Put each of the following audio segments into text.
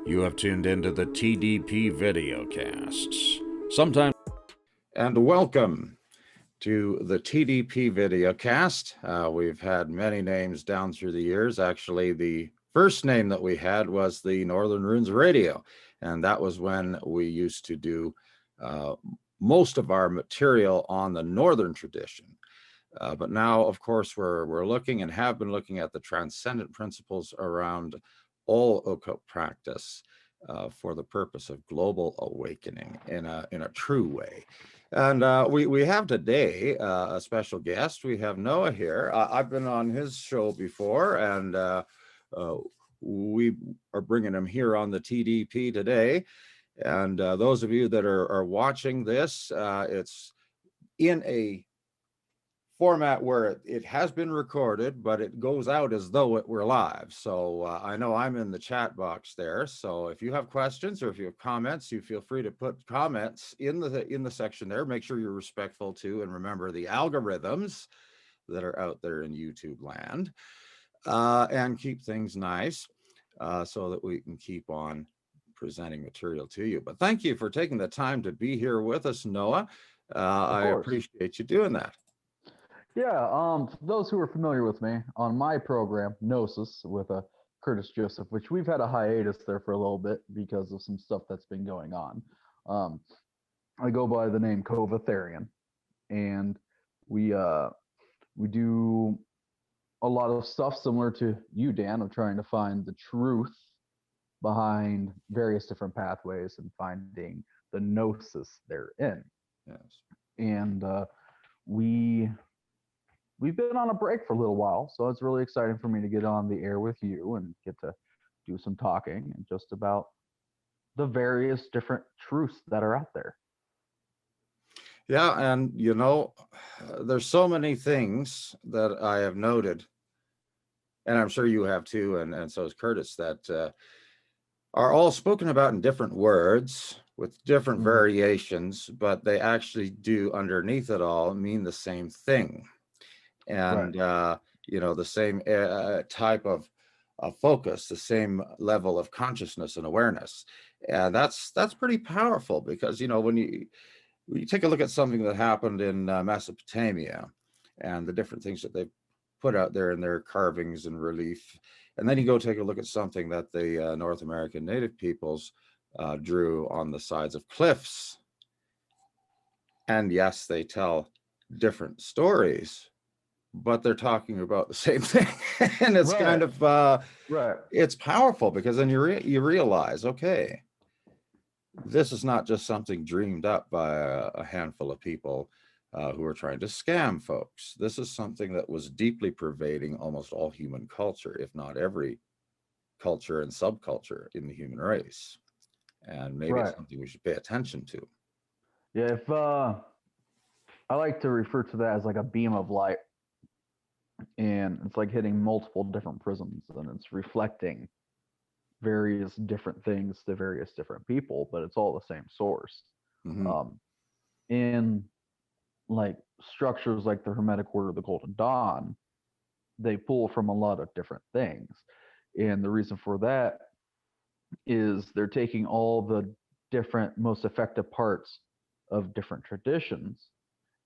You have tuned into the TDP Videocasts. Sometimes. And welcome to the TDP Videocast. We've had many names down through the years. Actually, the first name that we had was the Northern Runes Radio, and that was when we used to do most of our material on the Northern tradition. But now, of course, we're looking and have been looking at the transcendent principles around all occult practice for the purpose of global awakening in a true way. And we have today a special guest. We have Noah here. I've been on his show before, and we are bringing him here on the TDP today. And those of you that are watching this, it's in a format where it has been recorded, but it goes out as though it were live. So I know I'm in the chat box there. So if you have questions or if you have comments, you feel free to put comments in the section there. Make sure you're respectful too, and remember the algorithms that are out there in YouTube land, and keep things nice so that we can keep on presenting material to you. But thank you for taking the time to be here with us, Noah. I appreciate you doing that. Yeah, for those who are familiar with me, on my program, Gnosis, with Curtis Joseph, which we've had a hiatus there for a little bit because of some stuff that's been going on. I go by the name Kova Therion, and we do a lot of stuff similar to you, Dan, of trying to find the truth behind various different pathways and finding the gnosis therein. Yes. And we've been on a break for a little while, so it's really exciting for me to get on the air with you and get to do some talking and just about the various different truths that are out there. Yeah, and you know, there's so many things that I have noted, and I'm sure you have too, and so is Curtis, that are all spoken about in different words with different variations, but they actually do underneath it all mean the same thing. And you know, the same type of focus, the same level of consciousness and awareness. And that's pretty powerful, because you know, when you take a look at something that happened in Mesopotamia and the different things that they've put out there in their carvings and relief, and then you go take a look at something that the North American native peoples drew on the sides of cliffs, and yes, they tell different stories, but they're talking about the same thing. And it's kind of it's powerful, because then you realize, okay, this is not just something dreamed up by a handful of people who are trying to scam folks. This is something that was deeply pervading almost all human culture, if not every culture and subculture in the human race. And maybe it's something we should pay attention to. Yeah, if I like to refer to that as like a beam of light, and it's like hitting multiple different prisms, and it's reflecting various different things to various different people, but it's all the same source. In like structures like the Hermetic Order of the Golden Dawn, they pull from a lot of different things, and the reason for that is they're taking all the different most effective parts of different traditions,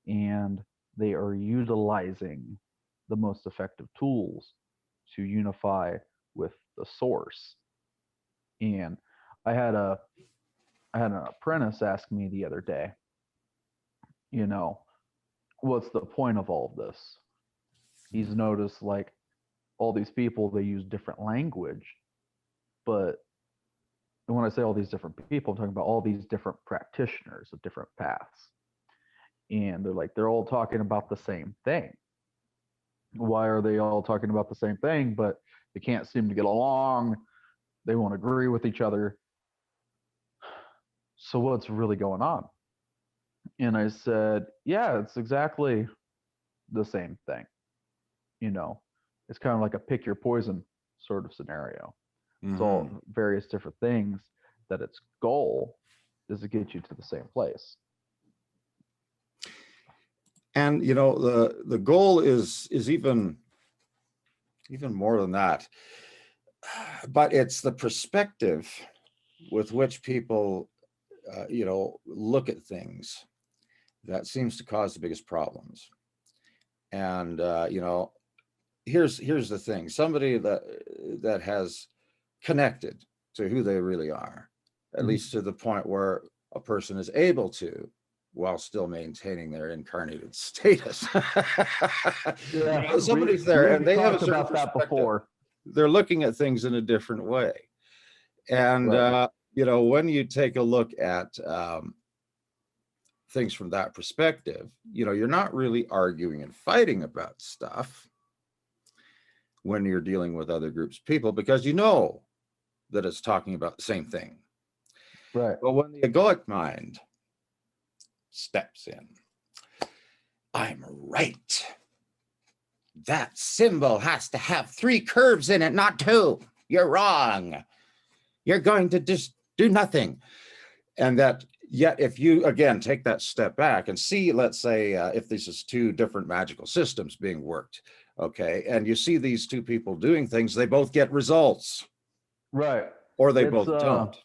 and they are utilizing the most effective tools to unify with the source. And I had an apprentice ask me the other day, you know, what's the point of all of this? He's noticed like all these people, they use different language, but when I say all these different people, I'm talking about all these different practitioners of different paths. And they're all talking about the same thing. Why are they all talking about the same thing, but they can't seem to get along? They won't agree with each other. So what's really going on? And I said, yeah, it's exactly the same thing. You know, it's kind of like a pick your poison sort of scenario. It's all various different things that its goal is to get you to the same place. And you know, the goal is even more than that, but it's the perspective with which people, look at things that seems to cause the biggest problems. And here's the thing: somebody that has connected to who they really are, at least to the point where a person is able to, while still maintaining their incarnated status. Yeah, Somebody's there and we've they have a talked certain about that perspective. before. They're looking at things in a different way. And, Right. when you take a look at things from that perspective, you're not really arguing and fighting about stuff when you're dealing with other groups of people, because you know that it's talking about the same thing. Right. But when the egoic mind steps in, I'm right. That symbol has to have 3 curves in it, not 2. You're wrong. You're going to just do nothing. And that, yet, if you, again, take that step back and see, let's say, if this is 2 different magical systems being worked, okay, and you see these 2 people doing things, they both get results. Right. Or they both don't.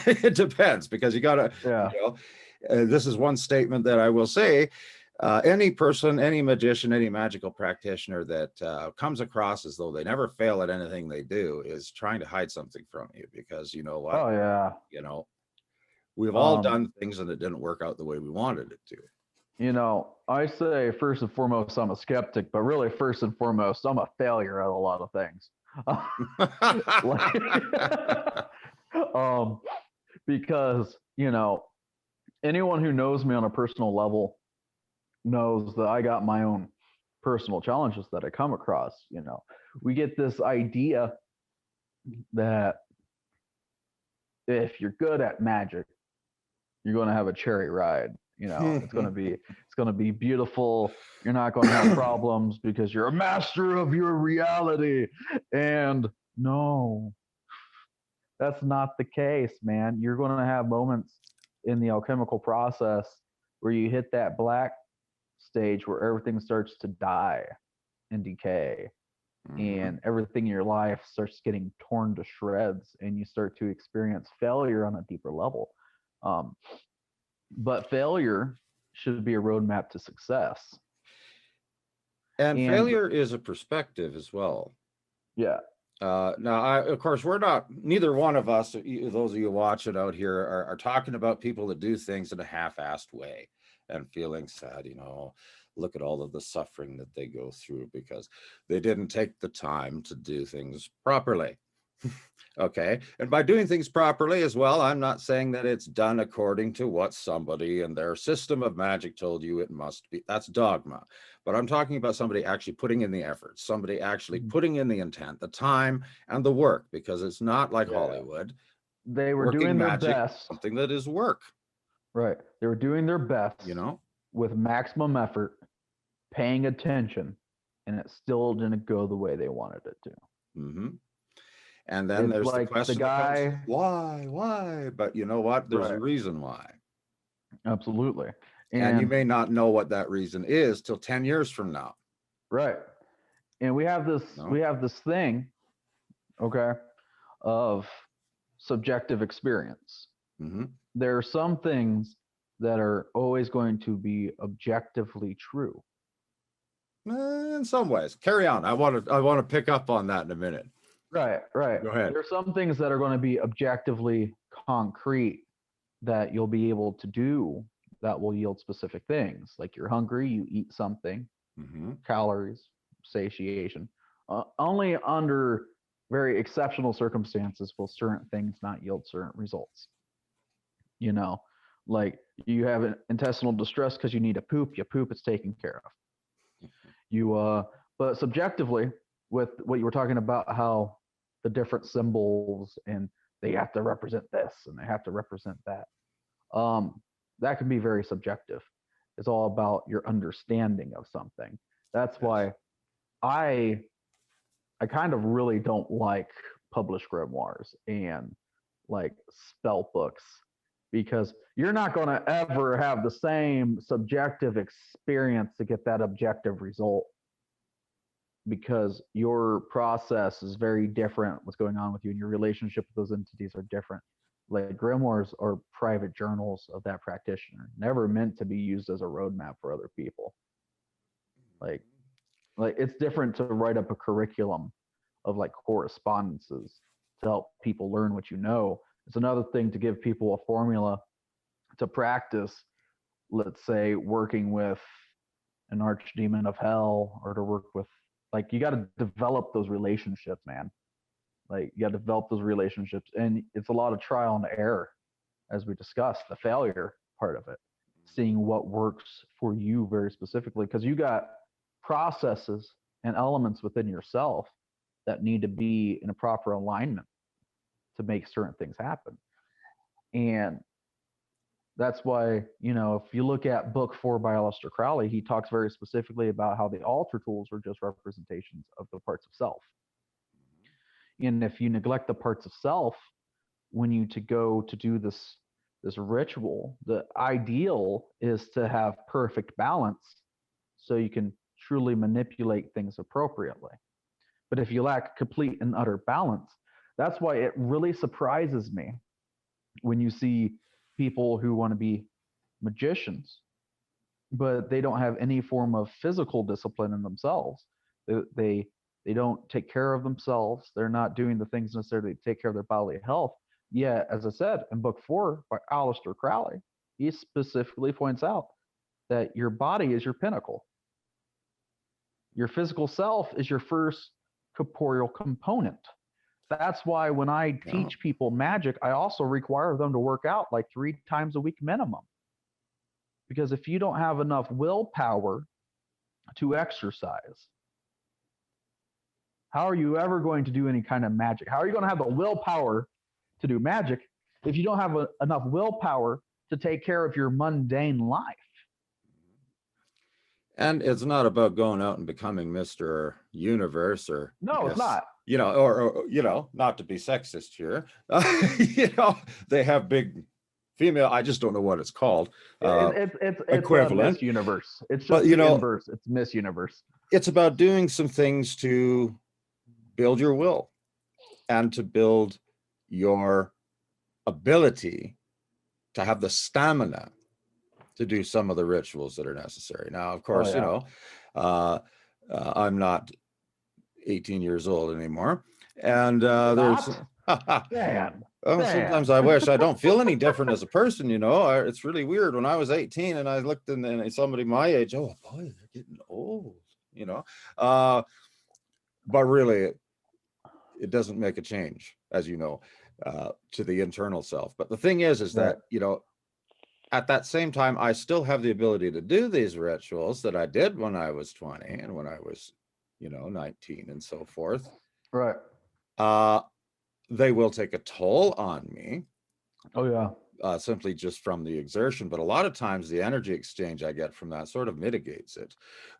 It depends, because you got to, yeah. This is one statement that I will say. Any person, any magician, any magical practitioner that comes across as though they never fail at anything they do is trying to hide something from you, because you know what? Oh yeah. We've all done things and it didn't work out the way we wanted it to. I say first and foremost, I'm a skeptic, but really first and foremost, I'm a failure at a lot of things. Because, anyone who knows me on a personal level knows that I got my own personal challenges that I come across. We get this idea that if you're good at magic, you're going to have a cherry ride. It's going to be beautiful. You're not going to have problems because you're a master of your reality. And no, that's not the case, man. You're going to have moments in the alchemical process where you hit that black stage where everything starts to die and decay, and everything in your life starts getting torn to shreds, and you start to experience failure on a deeper level. But failure should be a roadmap to success. And failure is a perspective as well. Yeah. Now, of course, neither one of us, those of you watching out here, are talking about people that do things in a half-assed way and feeling sad, look at all of the suffering that they go through because they didn't take the time to do things properly. Okay. And by doing things properly as well, I'm not saying that it's done according to what somebody in their system of magic told you it must be. That's dogma. But I'm talking about somebody actually putting in the effort, somebody actually putting in the intent, the time, and the work, because it's not like Hollywood. They were doing their best. Something that is work. Right. They were doing their best, with maximum effort, paying attention, and it still didn't go the way they wanted it to. Mm-hmm. And then there's like the question, why? But you know what? There's a reason why. Absolutely. And you may not know what that reason is till 10 years from now. Right. And we have this thing, okay, of subjective experience. Mm-hmm. There are some things that are always going to be objectively true. In some ways. Carry on. I want to pick up on that in a minute. Right. Go ahead. There are some things that are going to be objectively concrete that you'll be able to do that will yield specific things. Like you're hungry, you eat something, calories, satiation. Only under very exceptional circumstances will certain things not yield certain results. Like you have an intestinal distress because you need to poop, you poop, it's taken care of. But subjectively, with what you were talking about, how the different symbols and they have to represent this and they have to represent that. That can be very subjective. It's all about your understanding of something. That's why I kind of really don't like published grimoires and like spell books, because you're not going to ever have the same subjective experience to get that objective result. because your process is very different. What's going on with you and your relationship with those entities are different. Like grimoires are private journals of that practitioner, never meant to be used as a roadmap for other people. Like it's different to write up a curriculum of like correspondences to help people learn what you know. It's another thing to give people a formula to practice, let's say working with an archdemon of hell, or to work with, like, you got to develop those relationships, man. Like you got to develop those relationships, and it's a lot of trial and error, as we discussed, the failure part of it, seeing what works for you very specifically, because you got processes and elements within yourself that need to be in a proper alignment to make certain things happen. And that's why, you know, if you look at book 4 by Aleister Crowley, he talks very specifically about how the altar tools are just representations of the parts of self. And if you neglect the parts of self, when you to go to do this ritual, the ideal is to have perfect balance so you can truly manipulate things appropriately. But if you lack complete and utter balance, that's why it really surprises me when you see people who want to be magicians, but they don't have any form of physical discipline in themselves. They don't take care of themselves. They're not doing the things necessarily to take care of their bodily health. Yet, as I said, in book 4 by Aleister Crowley, he specifically points out that your body is your pinnacle. Your physical self is your first corporeal component. That's why when I teach people magic, I also require them to work out like 3 times a week minimum. Because if you don't have enough willpower to exercise, how are you ever going to do any kind of magic? How are you going to have the willpower to do magic if you don't have enough willpower to take care of your mundane life? And it's not about going out and becoming Mr. Universe, or no, it's not. You know, or you know, not to be sexist here. You know, they have big female. I just don't know what it's called. It's equivalent. Miss Universe. It's just but, you know, inverse. It's Miss Universe. It's about doing some things to build your will and to build your ability to have the stamina to do some of the rituals that are necessary. Now, of course, you know, I'm not 18 years old anymore, and there's man. Sometimes I wish. I don't feel any different as a person, you know. It's really weird. When I was 18 and I looked and somebody my age, oh boy, they're getting old, you know. But really, it doesn't make a change, as you know, to the internal self. But the thing is that, you know, at that same time, I still have the ability to do these rituals that I did when I was 20 and when I was, you know, 19 and so forth. Right. They will take a toll on me. Oh, yeah. Simply just from the exertion. But a lot of times the energy exchange I get from that sort of mitigates it.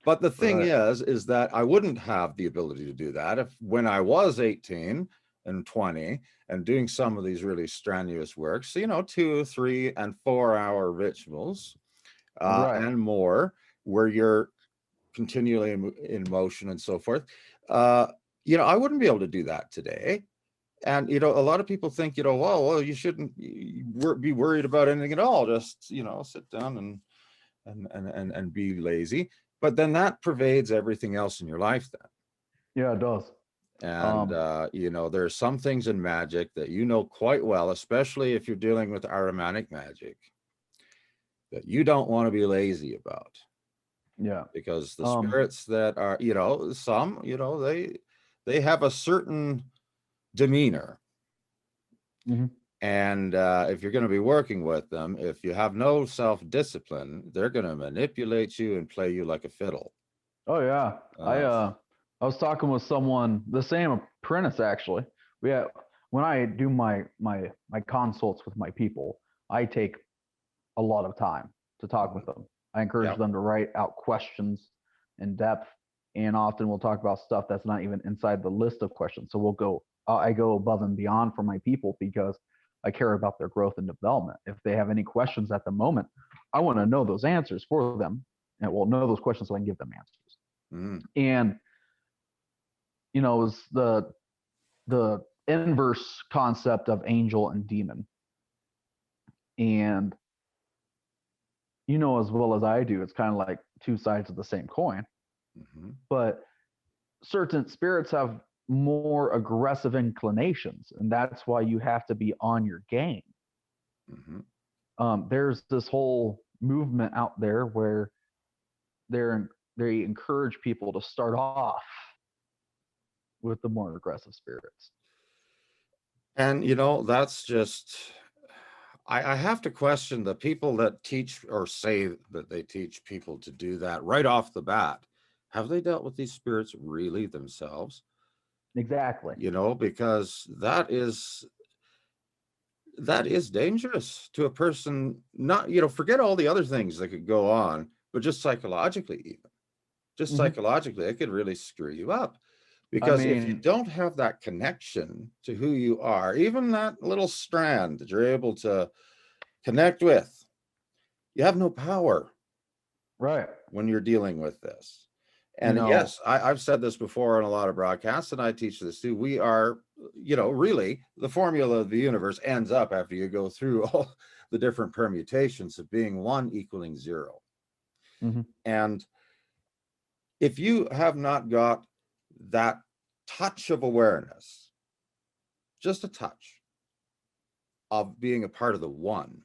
But the thing is that I wouldn't have the ability to do that if when I was 18 and 20 and doing some of these really strenuous works, you know, 2, 3, and 4 hour rituals and more, where you're continually in motion and so forth. You know, I wouldn't be able to do that today. And, you know, a lot of people think, you know, well, you shouldn't be worried about anything at all. Just, you know, sit down and be lazy. But then that pervades everything else in your life then. Yeah, it does. And, you know, there are some things in magic that you know quite well, especially if you're dealing with aromatic magic, that you don't want to be lazy about. Yeah. Because the spirits that are, you know, some, you know, they have a certain demeanor. And if you're going to be working with them, if you have no self-discipline, they're going to manipulate you and play you like a fiddle. Oh yeah. I was talking with someone, the same apprentice actually. When I do my consults with my people, I take a lot of time to talk with them. I encourage them to write out questions in depth, and often we'll talk about stuff that's not even inside the list of questions. So I go above and beyond for my people because I care about their growth and development. If they have any questions at the moment, I want to know those answers for them, and know those questions so I can give them answers. And is the inverse concept of angel and demon. And as well as I do, it's kind of like two sides of the same coin. Mm-hmm. But certain spirits have more aggressive inclinations, and that's why you have to be on your game. Mm-hmm. There's this whole movement out there where they encourage people to start off with the more aggressive spirits. And that's just, I have to question the people that teach or say that they teach people to do that right off the bat. Have they dealt with these spirits really themselves? Exactly. Because that is dangerous to a person. Not, forget all the other things that could go on, but just psychologically, even just psychologically, it could really screw you up. Because if you don't have that connection to who you are, even that little strand that you're able to connect with, you have no power, right, when you're dealing with this. And yes, I've said this before on a lot of broadcasts, and I teach this too. We are, really, the formula of the universe ends up after you go through all the different permutations of being 1 equaling 0. And if you have not got that touch of awareness, just a touch of being a part of the one,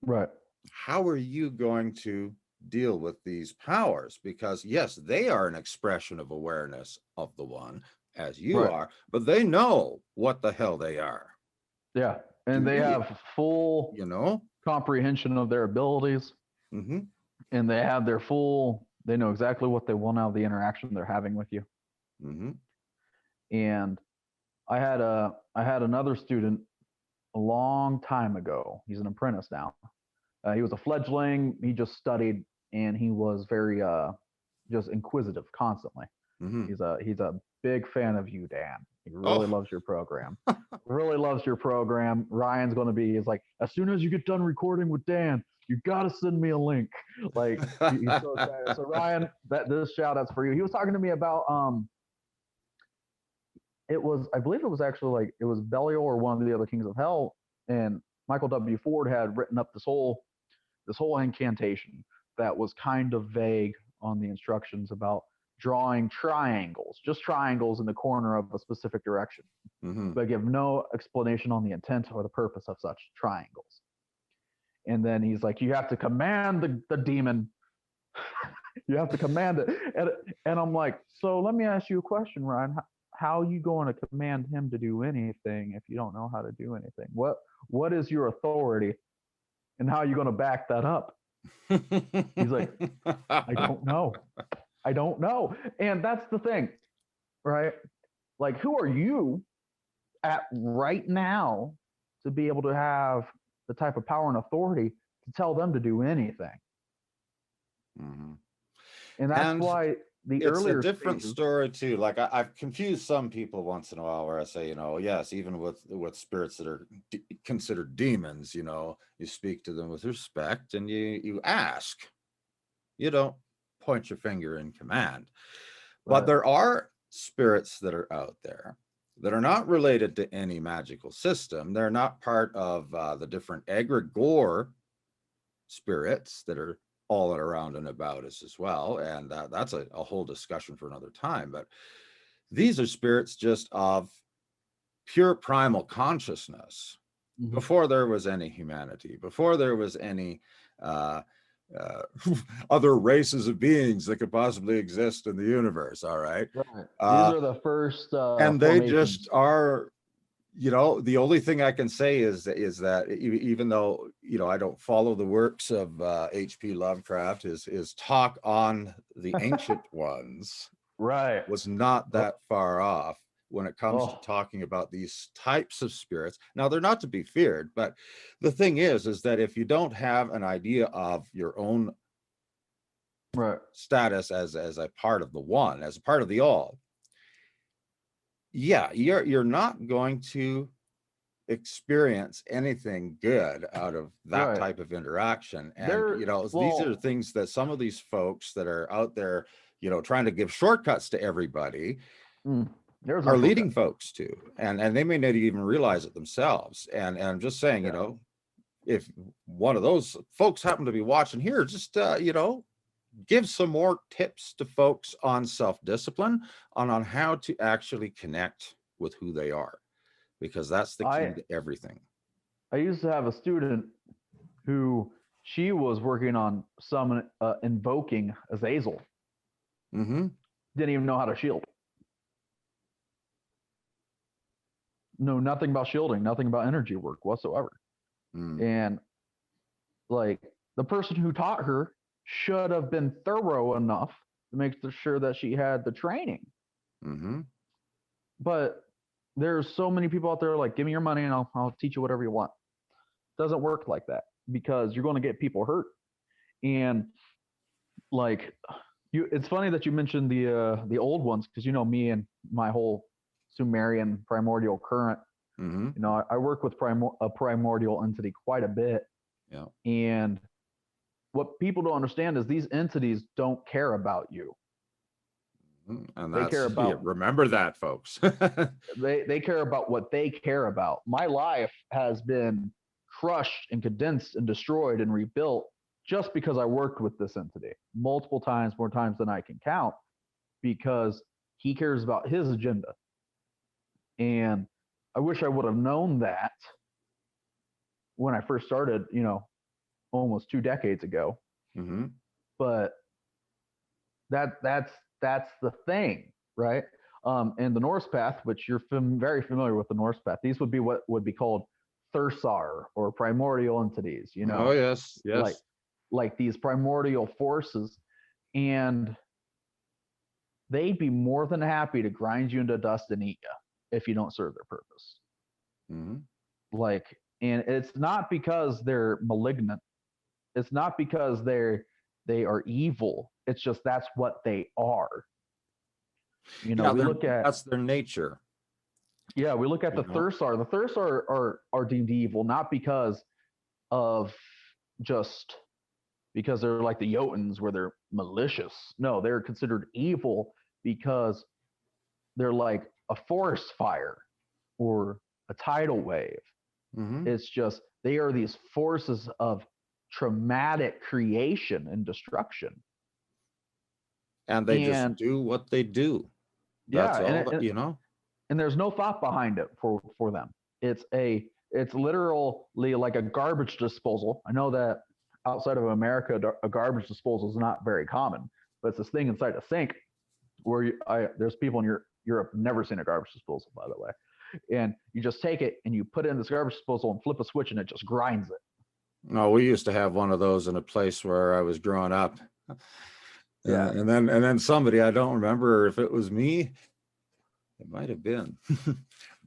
right, how are you going to deal with these powers? Because yes, they are an expression of awareness of the one, as you are, but they know what the hell they are. Yeah, and they have full comprehension of their abilities. And they have they know exactly what they want out of the interaction they're having with you. And I had another student a long time ago. He's an apprentice now. He was a fledgling. He just studied, and he was very just inquisitive constantly. He's a big fan of you, Dan. He really loves your program. Really loves your program. Ryan's going to be. He's like, as soon as you get done recording with Dan, you got to send me a link. Like, he's so excited. So Ryan, this shout out's for you. He was talking to me about I believe it was actually like, it was Belial or one of the other kings of hell, and Michael W. Ford had written up this whole incantation that was kind of vague on the instructions about drawing triangles, just triangles in the corner of a specific direction, but give no explanation on the intent or the purpose of such triangles. And then he's like, you have to command the demon. You have to command it. And I'm like, so let me ask you a question, Ryan. How are you going to command him to do anything if you don't know how to do anything? What is your authority, and how are you going to back that up? He's like, I don't know. And that's the thing, right? Like, who are you at right now to be able to have the type of power and authority to tell them to do anything? And that's why it's a different story too. Like, I've confused some people once in a while where I say, yes, even with spirits that are considered demons, you speak to them with respect and you ask. You don't point your finger in command. But there are spirits that are out there that are not related to any magical system. They're not part of the different egregore spirits that are all around and about us as well. And that's a whole discussion for another time. But these are spirits just of pure primal consciousness, before there was any humanity, before there was any other races of beings that could possibly exist in the universe. All right. These are the first and they just are. The only thing I can say is that even though I don't follow the works of H.P. Lovecraft, his talk on the ancient ones was not that far off when it comes to talking about these types of spirits. Now, they're not to be feared, but the thing is that if you don't have an idea of your own status as a part of the one, as a part of the all, you're not going to experience anything good out of that type of interaction. And these are things that some of these folks that are out there trying to give shortcuts to everybody, There's are no leading protest. folks to, and they may not even realize it themselves. And I'm just saying, you Yeah. know, if one of those folks happen to be watching here, just you know, give some more tips to folks on self-discipline, on how to actually connect with who they are, because that's the key I to everything. I used to have a student who she was working on summon invoking Azazel. Mm-hmm. Didn't even know how to shield. Know nothing about shielding, nothing about energy work whatsoever. Mm. And like the person who taught her should have been thorough enough to make sure that she had the training. Mm-hmm. But there's so many people out there like, give me your money and I'll teach you whatever you want. It doesn't work like that because you're going to get people hurt. And like it's funny that you mentioned the old ones, because you know me and my whole Sumerian primordial current. Mm-hmm. You know, I work with a primordial entity quite a bit. Yeah. And what people don't understand is these entities don't care about you. And They care about remember that, folks. they care about what they care about. My life has been crushed and condensed and destroyed and rebuilt just because I worked with this entity multiple times, more times than I can count, because he cares about his agenda. And I wish I would have known that when I first started, you know, almost 2 decades ago. Mm-hmm. But that's the thing, right? And the Norse path, which you're very familiar with the Norse path, these would be what would be called Thursar or primordial entities, you Oh, know, yes, like yes. like these primordial forces, and they'd be more than happy to grind you into dust and eat you if you don't serve their purpose. Mm-hmm. Like, and it's not because they're malignant. It's not because they are evil. It's just that's what they are. You know, Yeah, we look at that's their nature. we look at You the know. Thursar. The Thursar are deemed evil not because of just because they're like the Jotuns where they're malicious. No, they're considered evil because they're like a forest fire or a tidal wave. Mm-hmm. It's just they are these forces of traumatic creation and destruction. And they just And do what they do. yeah, That's all that, you know. and there's no thought behind it for them. It's literally like a garbage disposal. I know that outside of America, a garbage disposal is not very common, but it's this thing inside a sink where there's people in Europe never seen a garbage disposal, by the way, and you just take it and you put it in this garbage disposal and flip a switch and it just grinds it. No, we used to have one of those in a place where I was growing up. Yeah. And then somebody, I don't remember if it was me, it might have been,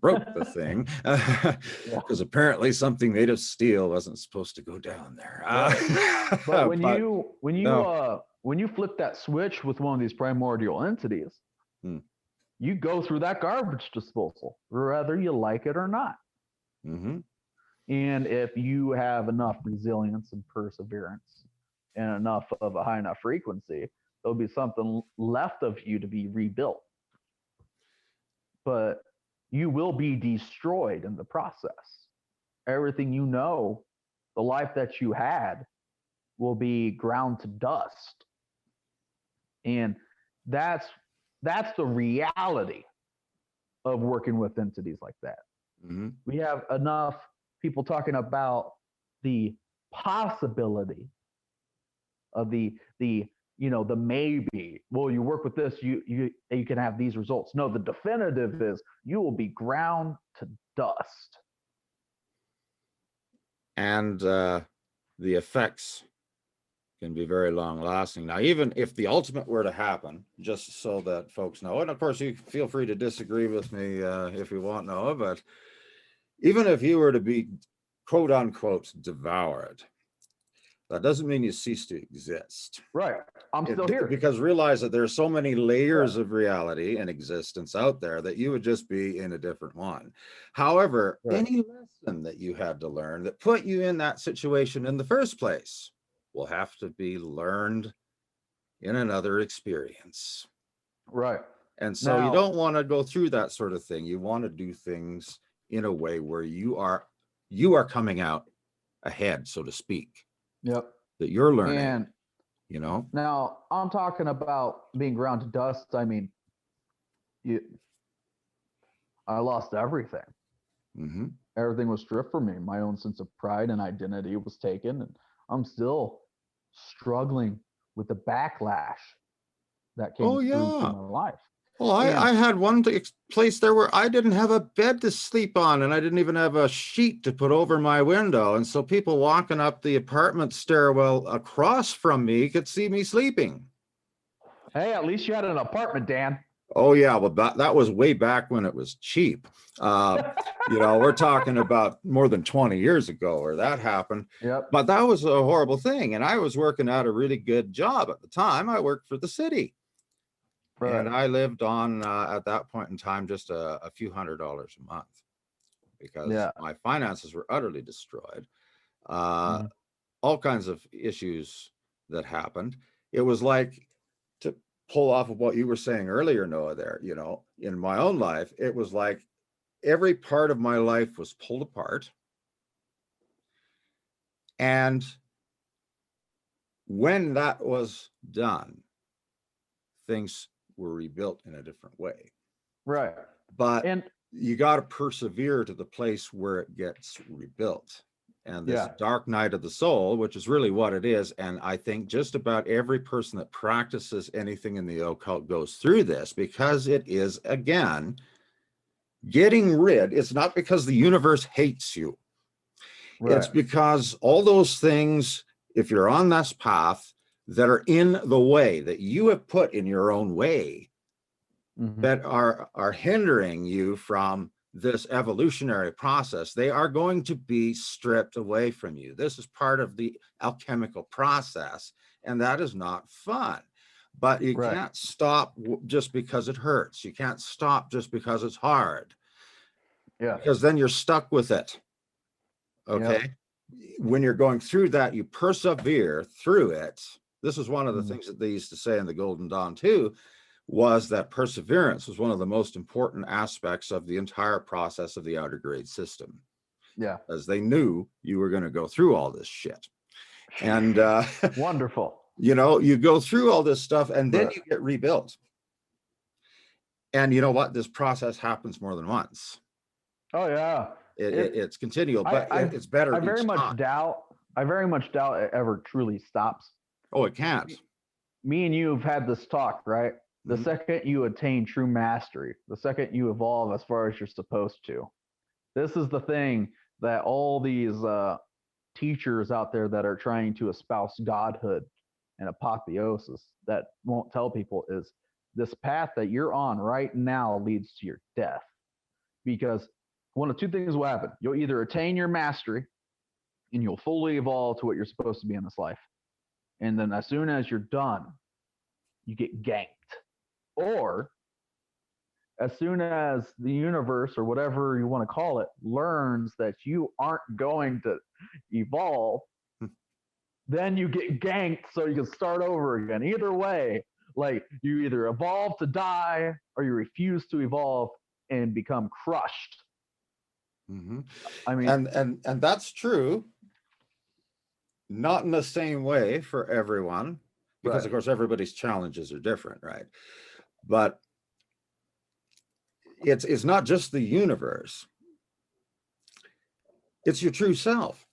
broke the thing because apparently something made of steel wasn't supposed to go down there. But when But no. when you flip that switch with one of these primordial entities, you go through that garbage disposal, whether you like it or not. Mm-hmm. And if you have enough resilience and perseverance and enough of a high enough frequency, there'll be something left of you to be rebuilt. But you will be destroyed in the process. Everything you know, the life that you had, will be ground to dust. And that's the reality of working with entities like that. Mm-hmm. We have enough people talking about the possibility of the you know the maybe. Well, you work with this, you can have these results. No, the definitive is you will be ground to dust. And the effects can be very long lasting. Now, even if the ultimate were to happen, just so that folks know, and of course you feel free to disagree with me if you want, Noah, but even if you were to be quote unquote devoured, that doesn't mean you cease to exist. Right. I'm still here. Because realize that there's so many layers of reality and existence out there that you would just be in a different one. However, any lesson that you had to learn that put you in that situation in the first place will have to be learned in another experience. Right. And so you Now, don't want to go through that sort of thing. You want to do things in a way where you are coming out ahead, so to speak, yep. that you're learning, And you know? now I'm talking about being ground to dust. I mean, you, I lost everything. Mm-hmm. Everything was stripped from me. My own sense of pride and identity was taken, and I'm still struggling with the backlash that came Oh, through to yeah. my life. Well, And I had one place there where I didn't have a bed to sleep on, and I didn't even have a sheet to put over my window. And so people walking up the apartment stairwell across from me could see me sleeping. hey, at least you had an apartment, Dan. Oh, yeah. Well, that was way back when it was cheap. We're talking about more than 20 years ago where that happened. Yep. But that was a horrible thing. And I was working at a really good job at the time. I worked for the city. Right. And I lived on, at that point in time, just a few $100s a month because my finances were utterly destroyed. Mm-hmm. All kinds of issues that happened. It was like, to pull off of what you were saying earlier, Noah, there, in my own life, it was like every part of my life was pulled apart. And when that was done, things were rebuilt in a different way. Right. But And you got to persevere to the place where it gets rebuilt. And this dark night of the soul, which is really what it is. And I think just about every person that practices anything in the occult goes through this, because it is, again, getting rid. It's not because the universe hates you. Right. It's because all those things, if you're on this path, that are in the way, that you have put in your own way, that are hindering you from this evolutionary process, they are going to be stripped away from you. This is part of the alchemical process, and that is not fun. But you can't stop just because it hurts. You can't stop just because it's hard. Yeah. Because then you're stuck with it. Okay. Yep. When you're going through that, you persevere through it. This is one of the things that they used to say in the Golden Dawn too, was that perseverance was one of the most important aspects of the entire process of the outer grade system. Yeah. As they knew you were going to go through all this shit. And wonderful. You go through all this stuff and then you get rebuilt. And you know what? This process happens more than once. Oh, yeah. It's continual, but it's better. I very much doubt it ever truly stops. Oh, it can't. Me and you have had this talk, right? The second you attain true mastery, the second you evolve as far as you're supposed to. This is the thing that all these teachers out there that are trying to espouse godhood and apotheosis that won't tell people is this path that you're on right now leads to your death. Because one of two things will happen. You'll either attain your mastery and you'll fully evolve to what you're supposed to be in this life. And then as soon as you're done, you get ganked. Or as soon as the universe, or whatever you want to call it, learns that you aren't going to evolve, then you get ganked so you can start over again. Either way, like you either evolve to die or you refuse to evolve and become crushed. I mean, and that's true. Not in the same way for everyone, because of course everybody's challenges are different, right? But it's not just the universe. It's your true self.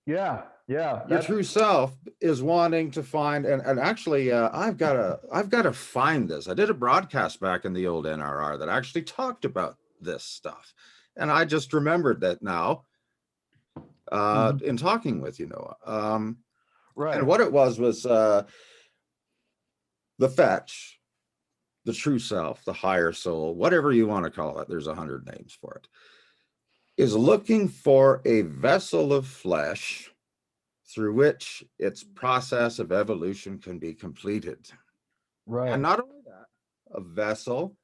Yeah. Your true self is wanting to find, and actually, I've got to find this. I did a broadcast back in the old NRR that actually talked about this stuff, and I just remembered that now in talking with you, Noah. And what it was the fetch, the true self, the higher soul, whatever you want to call it. There's 100 names for it. Is looking for a vessel of flesh through which its process of evolution can be completed. Right. And not only that, a vessel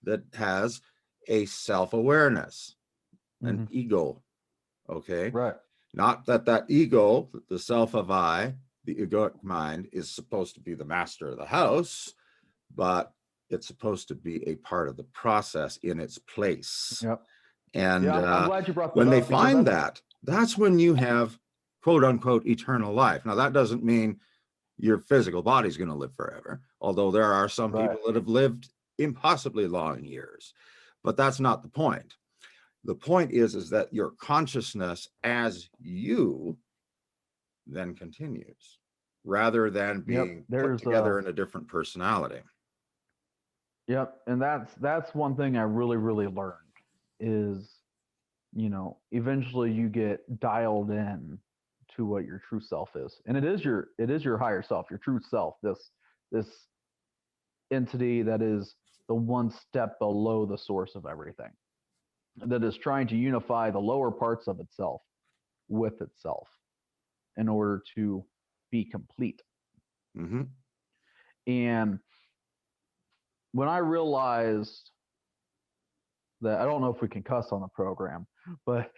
that has a self-awareness, an ego. Okay. Right. Not that ego, the self of I, the egoic mind, is supposed to be the master of the house, but it's supposed to be a part of the process in its place. Yep. And Yeah, I'm glad you brought that when they up, because find that, that's when you have quote unquote eternal life. Now, that doesn't mean your physical body's going to live forever, although there are some Right. people that have lived impossibly long years. But that's not the point. The point is that your consciousness as you then continues, rather than being put together in a different personality. Yep, and that's one thing I really learned is, you know, eventually you get dialed in to what your true self is, and it is your higher self, your true self, this entity that is the one step below the source of everything, that is trying to unify the lower parts of itself with itself in order to be complete. Mm-hmm. And when I realized that, I don't know if we can cuss on the program, but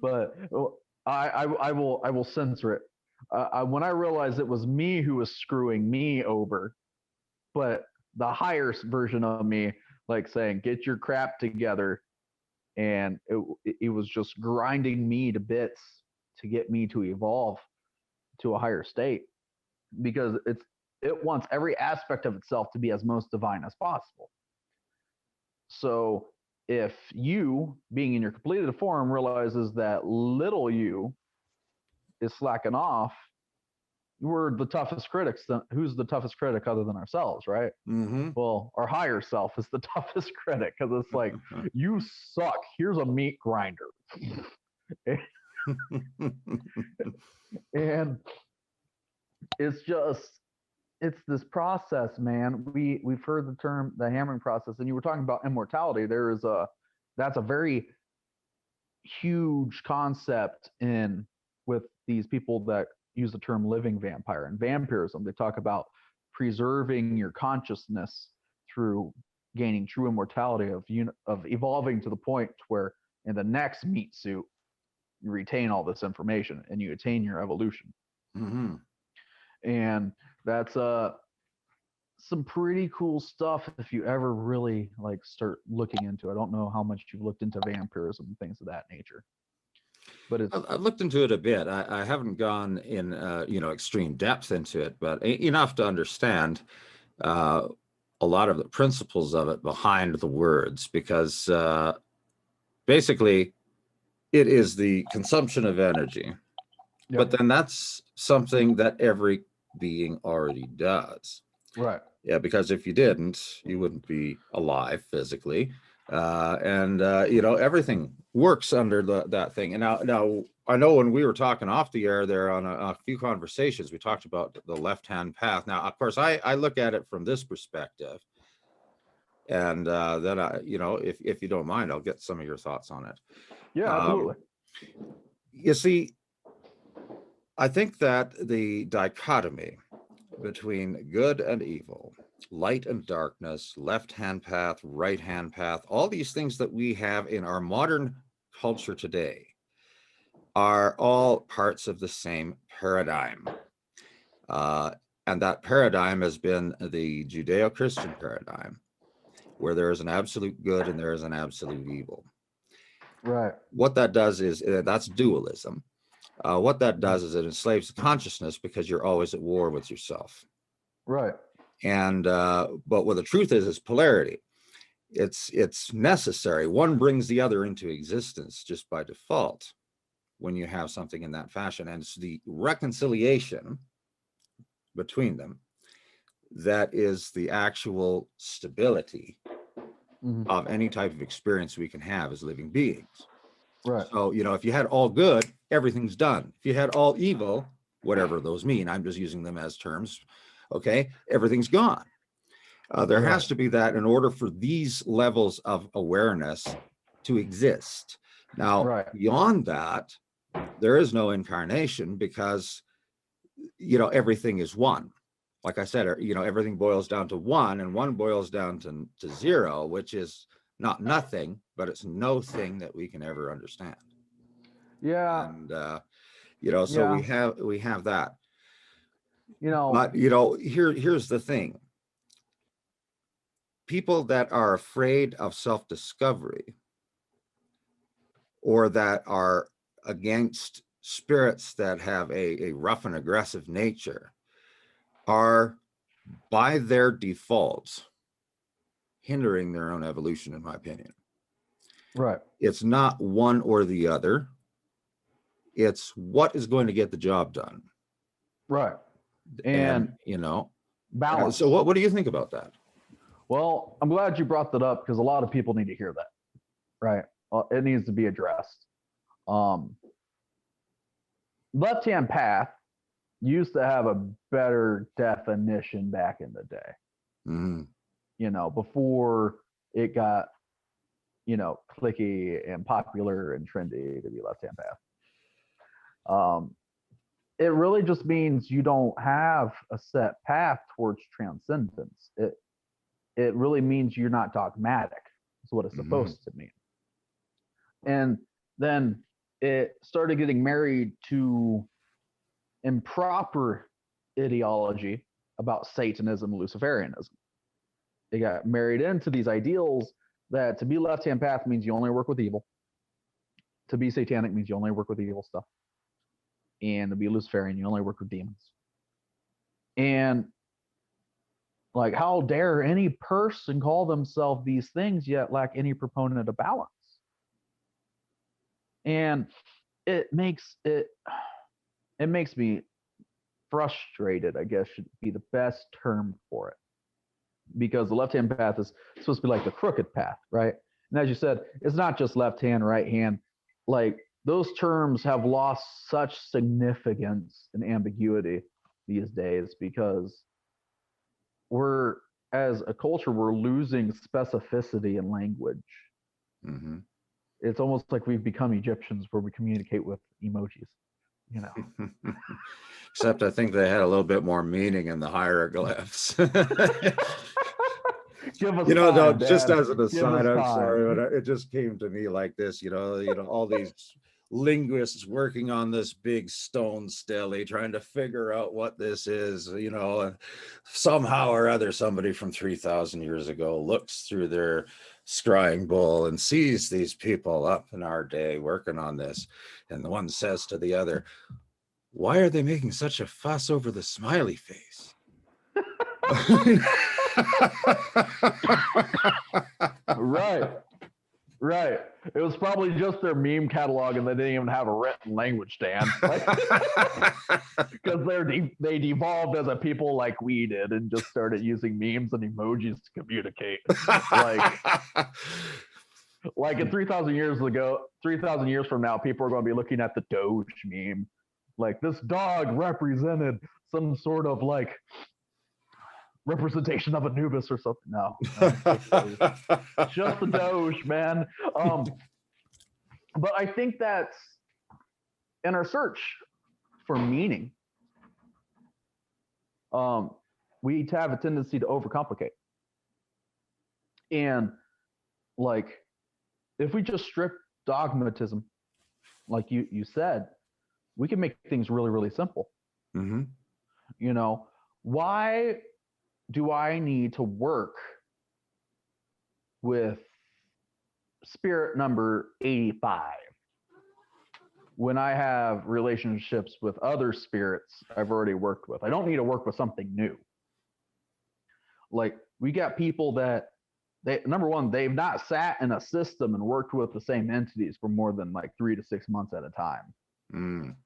but I will censor it. When I realized it was me who was screwing me over, but the higher version of me, like, saying, "Get your crap together," and it was just grinding me to bits to get me to evolve to a higher state, because it wants every aspect of itself to be as most divine as possible. So if you, being in your completed form, realizes that little you is slacking off, we're the toughest critics. Who's the toughest critic other than ourselves, right? Mm-hmm. Well, our higher self is the toughest critic, because it's like, you suck. Here's a meat grinder. And it's this process, man. We've heard the term the hammering process, and you were talking about immortality. That's a very huge concept in with these people that use the term living vampire and vampirism. They talk about preserving your consciousness through gaining true immortality, of evolving to the point where in the next meat suit you retain all this information and you attain your evolution. Mm-hmm. And that's some pretty cool stuff if you ever really like start looking into it. I don't know how much you've looked into vampirism and things of that nature, but I've looked into it a bit. I haven't gone in extreme depth into it, but enough to understand a lot of the principles of it behind the words, because basically it is the consumption of energy. Yep. But then that's something that every being already does. Right. Yeah, because if you didn't, you wouldn't be alive physically. Everything works under that thing. And now I know when we were talking off the air there on a few conversations, we talked about the left-hand path. Now, of course, I look at it from this perspective. And then if you don't mind, I'll get some of your thoughts on it. Yeah, absolutely. You see, I think that the dichotomy between good and evil, light and darkness, left-hand path, right-hand path, all these things that we have in our modern culture today are all parts of the same paradigm. And that paradigm has been the Judeo-Christian paradigm, where there is an absolute good and there is an absolute evil. Right. What that does is, that's dualism. What that does is it enslaves the consciousness, because you're always at war with yourself. Right. And but what the truth is polarity. It's necessary. One brings the other into existence just by default when you have something in that fashion. And it's the reconciliation between them that is the actual stability of any type of experience we can have as living beings. Right. So, if you had all good, everything's done. If you had all evil, whatever those mean, I'm just using them as terms, okay, everything's gone. There has to be that in order for these levels of awareness to exist. Now, beyond that, there is no incarnation, because, everything is one. Like I said, everything boils down to one, and one boils down to zero, which is not nothing, but it's no thing that we can ever understand. Yeah. And so we have that. But here's the thing. people that are afraid of self-discovery or that are against spirits that have a rough and aggressive nature are, by their default, hindering their own evolution, in my opinion. Right. It's not one or the other. It's what is going to get the job done. Right. And balance. So what do you think about that? Well, I'm glad you brought that up because a lot of people need to hear that. Right. It needs to be addressed. Left-hand path used to have a better definition back in the day. Mm-hmm. Before it got, clicky and popular and trendy to be left-hand path. It really just means you don't have a set path towards transcendence. It really means you're not dogmatic. Is what it's supposed to mean. And then it started getting married to improper ideology about Satanism, Luciferianism. It got married into these ideals that to be left-hand path means you only work with evil. To be satanic means you only work with evil stuff. And to be Luciferian, you only work with demons. And like, how dare any person call themselves these things yet lack any proponent of balance? And it makes me frustrated, I guess should be the best term for it. Because the left-hand path is supposed to be like the crooked path, right? And as you said, it's not just left hand, right hand. Like, those terms have lost such significance and ambiguity these days because as a culture, we're losing specificity in language. Mm-hmm. It's almost like we've become Egyptians where we communicate with emojis, Except I think they had a little bit more meaning in the hieroglyphs. Give us time, just Dad. as an aside, I'm sorry, but it just came to me like this, all these linguists working on this big stone stele trying to figure out what this is, and somehow or other somebody from 3,000 years ago looks through their scrying bowl and sees these people up in our day working on this, and the one says to the other, "Why are they making such a fuss over the smiley face?" Right. It was probably just their meme catalog, and they didn't even have a written language, Dan. Because they devolved as a people like we did and just started using memes and emojis to communicate. Like in 3,000 years from now, people are going to be looking at the Doge meme. Like, this dog represented some sort of like representation of Anubis or something. No, just the Doge, man. But I think that's in our search for meaning, we have a tendency to overcomplicate. And like, if we just strip dogmatism, like you said, we can make things really, really simple. Mm-hmm. Why do I need to work with spirit number 85 when I have relationships with other spirits I've already worked with? I don't need to work with something new. Like, we got people that number one, they've not sat in a system and worked with the same entities for more than like 3 to 6 months at a time. Mm.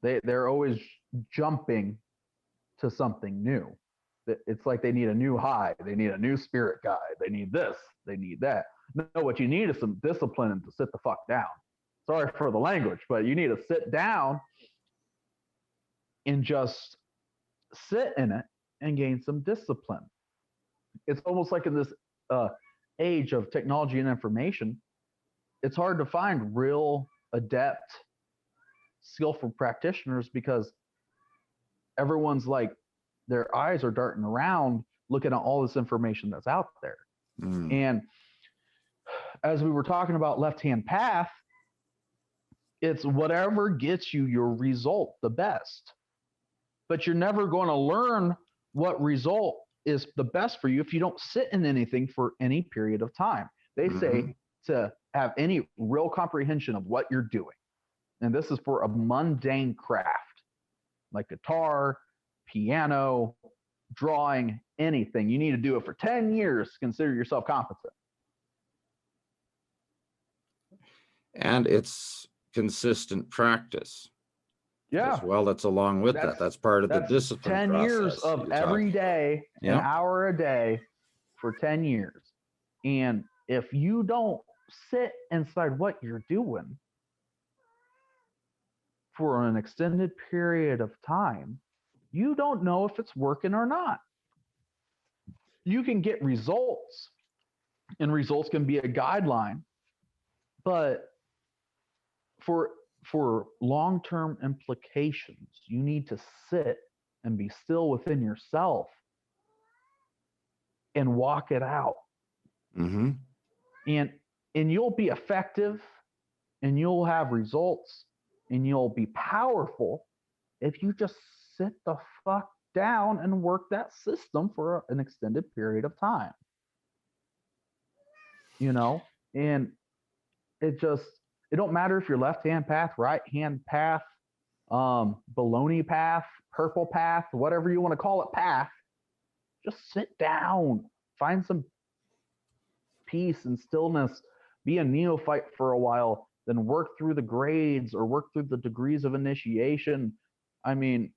They're always jumping to something new. It's like they need a new high. They need a new spirit guide. They need this. They need that. No, what you need is some discipline and to sit the fuck down. Sorry for the language, but you need to sit down and just sit in it and gain some discipline. It's almost like in this age of technology and information, it's hard to find real adept, skillful practitioners because everyone's like, their eyes are darting around looking at all this information that's out there. Mm. And as we were talking about left-hand path, it's whatever gets you your result the best. But you're never going to learn what result is the best for you if you don't sit in anything for any period of time. They say to have any real comprehension of what you're doing. And this is for a mundane craft like guitar, piano, drawing, anything. You need to do it for 10 years to consider yourself competent. And it's consistent practice. Yeah. As well, that's along with that. That's part of the discipline 10 process years of every day, an hour a day for 10 years. And if you don't sit inside what you're doing for an extended period of time, you don't know if it's working or not. You can get results, and results can be a guideline, but for long-term implications, you need to sit and be still within yourself and walk it out. And you'll be effective, and you'll have results, and you'll be powerful if you just sit the fuck down and work that system for an extended period of time. You know, and it don't matter if you're left-hand path, right-hand path, baloney path, purple path, whatever you want to call it, path. Just sit down, find some peace and stillness, be a neophyte for a while, then work through the grades or work through the degrees of initiation. I mean,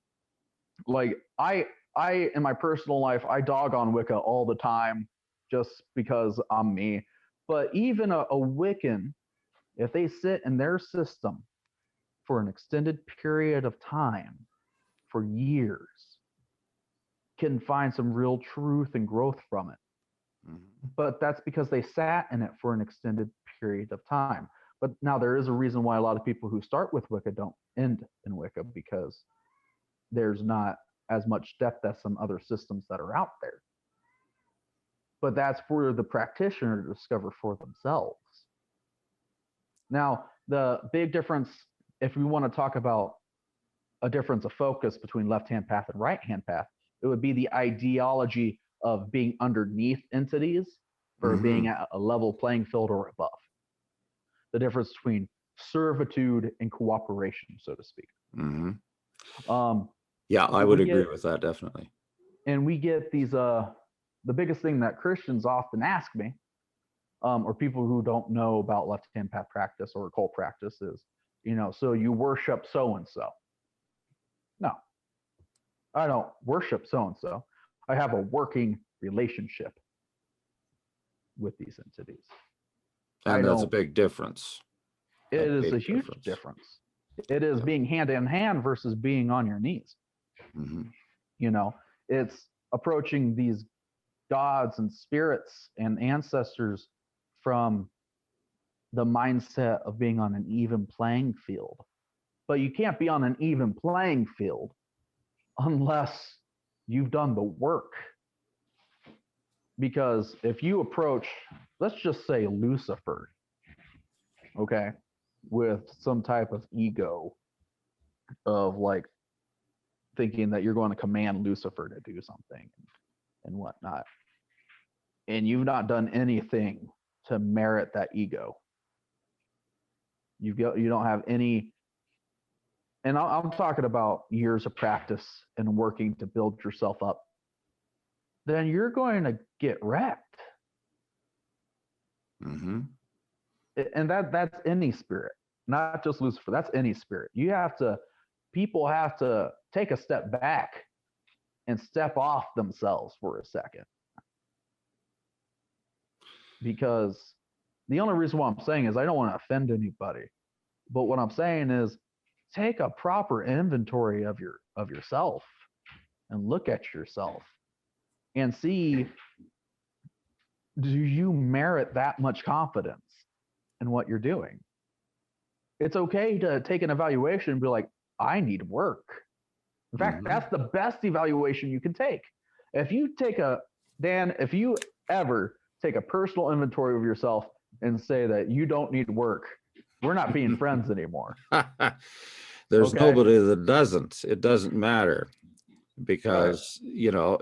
like I in my personal life, I dog on Wicca all the time just because I'm me. But even a Wiccan, if they sit in their system for an extended period of time, for years, can find some real truth and growth from it. But that's because they sat in it for an extended period of time. But now there is a reason why a lot of people who start with Wicca don't end in Wicca, because there's not as much depth as some other systems that are out there. But that's for the practitioner to discover for themselves. Now, the big difference, if we want to talk about a difference of focus between left-hand path and right-hand path, it would be the ideology of being underneath entities or being at a level playing field or above. The difference between servitude and cooperation, so to speak. Yeah, I would agree with that, definitely. And we get these, the biggest thing that Christians often ask me, or people who don't know about left-hand path practice or occult practice is, you know, so you worship so-and-so. No, I don't worship so-and-so. I have a working relationship with these entities. And that's a big difference. It is a huge difference. It is being hand in hand versus being on your knees. You know, it's approaching these gods and spirits and ancestors from the mindset of being on an even playing field. But you can't be on an even playing field unless you've done the work. Because if you approach, let's just say Lucifer, okay, with some type of ego of like thinking that you're going to command Lucifer to do something and whatnot, and you've not done anything to merit that ego. You don't have any, and I'm talking about years of practice and working to build yourself up, then you're going to get wrecked. And that's any spirit, not just Lucifer. That's any spirit. People have to take a step back and step off themselves for a second. Because the only reason why I'm saying is I don't want to offend anybody. But what I'm saying is take a proper inventory of yourself and look at yourself and see, do you merit that much confidence in what you're doing? It's okay to take an evaluation and be like, I need work. In fact, that's the best evaluation you can take. If you ever take a personal inventory of yourself and say that you don't need work, we're not being friends anymore. There's nobody that doesn't. It doesn't matter because, you know,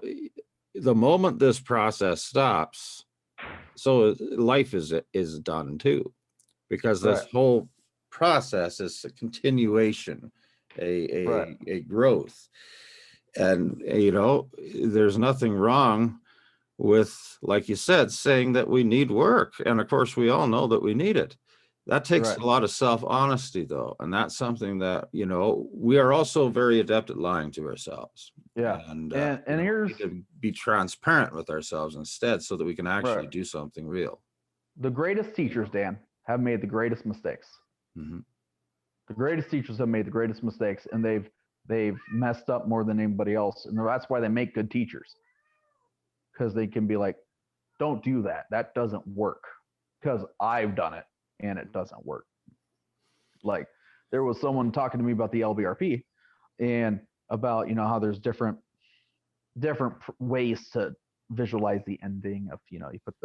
the moment this process stops, so life is done too, because this whole process is a continuation, a growth. And there's nothing wrong with, like you said, saying that we need work. And of course, we all know that we need it. That takes a lot of self-honesty, though. And that's something that, we are also very adept at lying to ourselves. Yeah. And here's, we need to be transparent with ourselves instead, so that we can actually do something real. The greatest teachers, Dan, have made the greatest mistakes. Mm-hmm. The greatest teachers have made the greatest mistakes, and they've messed up more than anybody else. And that's why they make good teachers. Because they can be like, don't do that. That doesn't work. Because I've done it and it doesn't work. Like, there was someone talking to me about the LBRP and about, how there's different ways to visualize the ending of, you put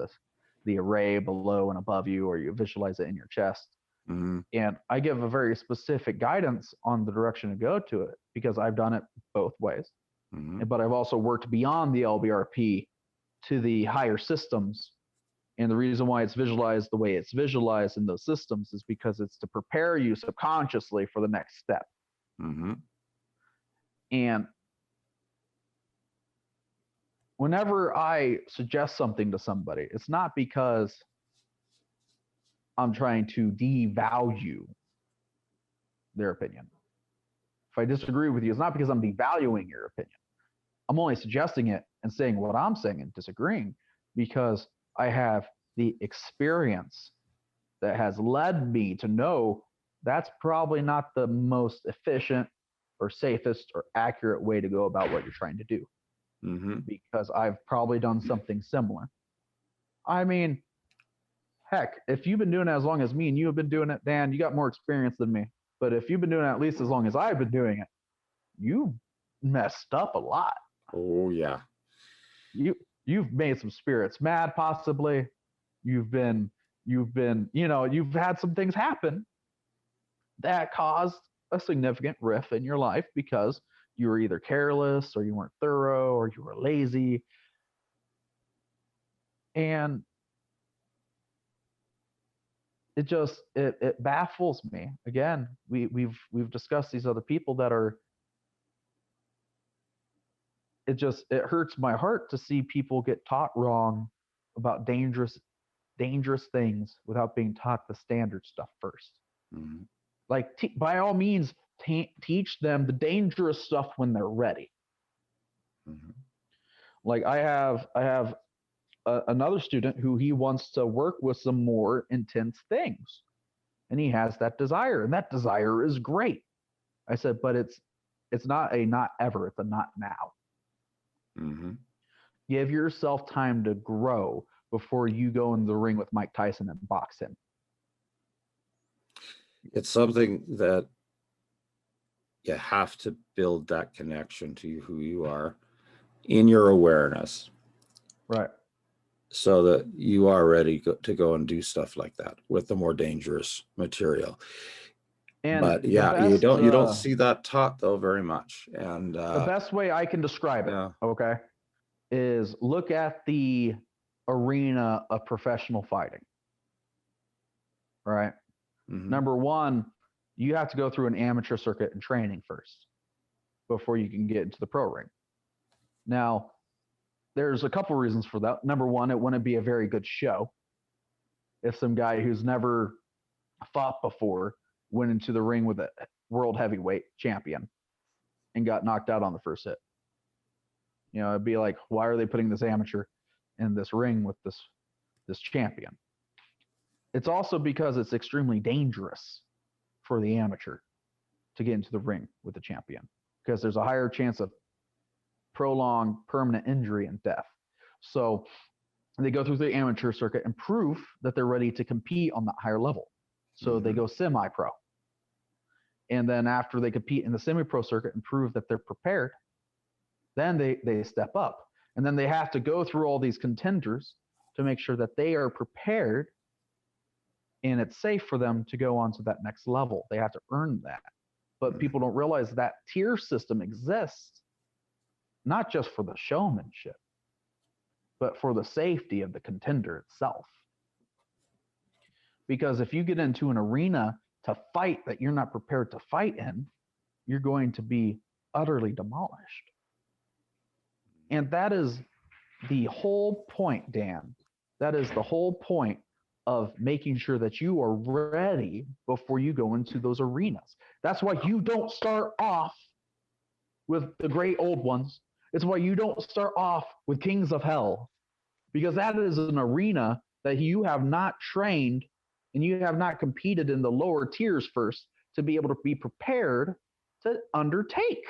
the array below and above you, or you visualize it in your chest. Mm-hmm. And I give a very specific guidance on the direction to go to it, because I've done it both ways. Mm-hmm. But I've also worked beyond the LBRP to the higher systems. And the reason why it's visualized the way it's visualized in those systems is because it's to prepare you subconsciously for the next step. Mm-hmm. And whenever I suggest something to somebody, it's not because I'm trying to devalue their opinion. If I disagree with you, it's not because I'm devaluing your opinion. I'm only suggesting it and saying what I'm saying and disagreeing, because I have the experience that has led me to know that's probably not the most efficient or safest or accurate way to go about what you're trying to do. Mm-hmm. Because I've probably done something similar. I mean, heck, if you've been doing it as long as me and you have been doing it, Dan, you got more experience than me. But if you've been doing it at least as long as I've been doing it, you messed up a lot. Oh yeah. You've made some spirits mad, possibly. You've had some things happen that caused a significant rift in your life because you were either careless, or you weren't thorough, or you were lazy. And it baffles me. Again, we've discussed these other people that are, it hurts my heart to see people get taught wrong about dangerous things without being taught the standard stuff first. Mm-hmm. Like, by all means, teach them the dangerous stuff when they're ready. Mm-hmm. Like, I have another student who he wants to work with some more intense things, and he has that desire, and that desire is great. I said, but it's not a not ever, it's a not now. Mm-hmm. Give yourself time to grow before you go in the ring with Mike Tyson and box him. It's something that you have to build that connection to who you are in your awareness. Right. So that you are ready to go and do stuff like that with the more dangerous material. But yeah, you don't see that taught though very much. And the best way I can describe it, okay, is look at the arena of professional fighting. Right. Mm-hmm. Number one, you have to go through an amateur circuit and training first before you can get into the pro ring. Now, there's a couple reasons for that. Number one, it wouldn't be a very good show if some guy who's never fought before went into the ring with a world heavyweight champion and got knocked out on the first hit. It'd be like, why are they putting this amateur in this ring with this champion? It's also because it's extremely dangerous for the amateur to get into the ring with the champion, because there's a higher chance of prolonged permanent injury and death. So they go through the amateur circuit and prove that they're ready to compete on that higher level. So they go semi-pro. And then after they compete in the semi-pro circuit and prove that they're prepared, then they step up. And then they have to go through all these contenders to make sure that they are prepared and it's safe for them to go on to that next level. They have to earn that. But people don't realize that tier system exists not just for the showmanship. but for the safety of the contender itself. Because if you get into an arena to fight that you're not prepared to fight in, you're going to be utterly demolished. And that is the whole point, Dan. That is the whole point of making sure that you are ready before you go into those arenas. That's why you don't start off with the great old ones. It's why you don't start off with Kings of Hell, because that is an arena that you have not trained and you have not competed in the lower tiers first to be able to be prepared to undertake.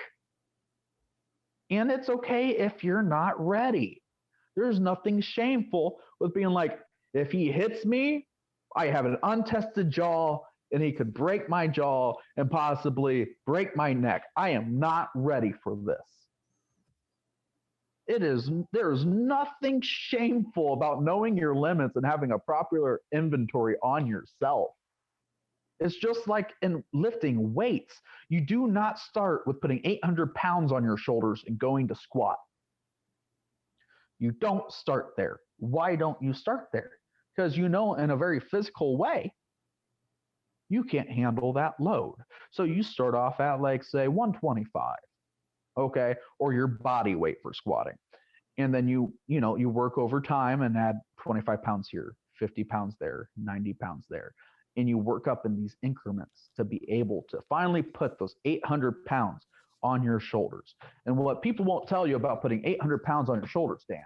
And it's okay if you're not ready. There's nothing shameful with being like, if he hits me, I have an untested jaw and he could break my jaw and possibly break my neck. I am not ready for this. There's nothing shameful about knowing your limits and having a proper inventory on yourself. It's just like in lifting weights. You do not start with putting 800 pounds on your shoulders and going to squat. You don't start there. Why don't you start there? Because you know in a very physical way, you can't handle that load. So you start off at like, say, 125, okay, or your body weight for squatting. And then you work over time and add 25 pounds here, 50 pounds there, 90 pounds there. And you work up in these increments to be able to finally put those 800 pounds on your shoulders. And what people won't tell you about putting 800 pounds on your shoulders, Dan,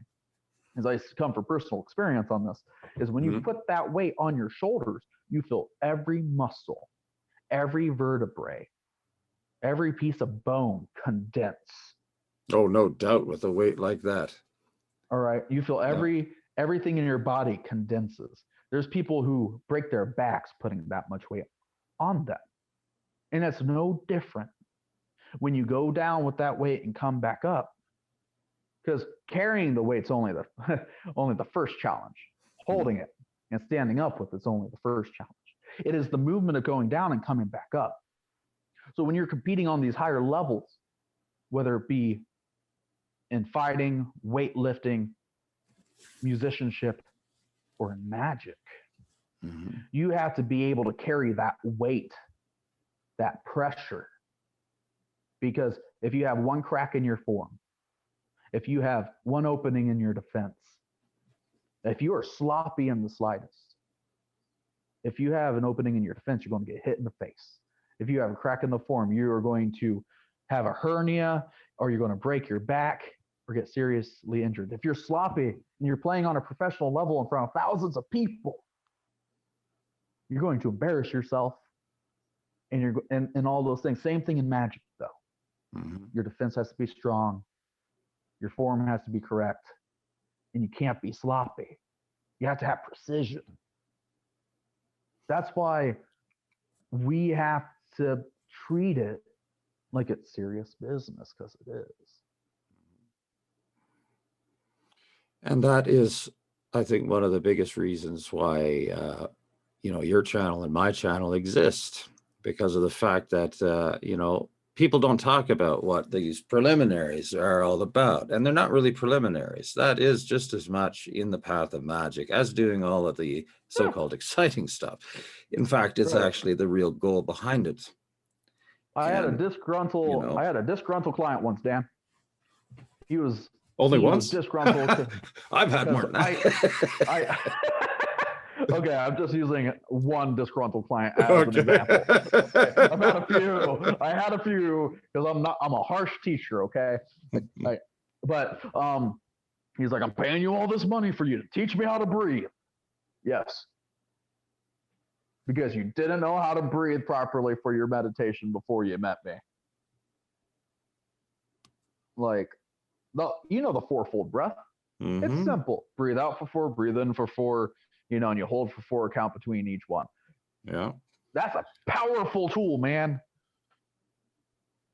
as I come from personal experience on this, is when you put that weight on your shoulders, you feel every muscle, every vertebrae, every piece of bone condense. Oh, no doubt with a weight like that. All right. You feel everything in your body condenses. There's people who break their backs putting that much weight on them. And it's no different when you go down with that weight and come back up. Because carrying the weight's only the first challenge. Holding it and standing up with it's only the first challenge. It is the movement of going down and coming back up. So when you're competing on these higher levels, whether it be in fighting, weightlifting, musicianship, or in magic, you have to be able to carry that weight, that pressure. Because if you have one crack in your form, if you have one opening in your defense, if you are sloppy in the slightest, if you have an opening in your defense, you're going to get hit in the face. If you have a crack in the form, you are going to have a hernia, or you're going to break your back or get seriously injured. If you're sloppy and you're playing on a professional level in front of thousands of people, you're going to embarrass yourself and all those things. Same thing in magic, though. Your defense has to be strong. Your form has to be correct. And you can't be sloppy. You have to have precision. That's why we have to treat it like it's serious business, because it is. And that is, I think, one of the biggest reasons why, your channel and my channel exist, because of the fact that, people don't talk about what these preliminaries are all about. And they're not really preliminaries. That is just as much in the path of magic as doing all of the so-called exciting stuff. In fact, it's actually the real goal behind it. I had a disgruntled client once, Dan. He was once disgruntled. I've had more than that. Okay, I'm just using one disgruntled client as an example. Okay. I had a few because I'm a harsh teacher, okay? But he's like, I'm paying you all this money for you to teach me how to breathe. Yes. Because you didn't know how to breathe properly for your meditation before you met me. Like, the fourfold breath. It's simple. Breathe out for 4, breathe in for 4, and you hold for 4, count between each one. Yeah. That's a powerful tool, man.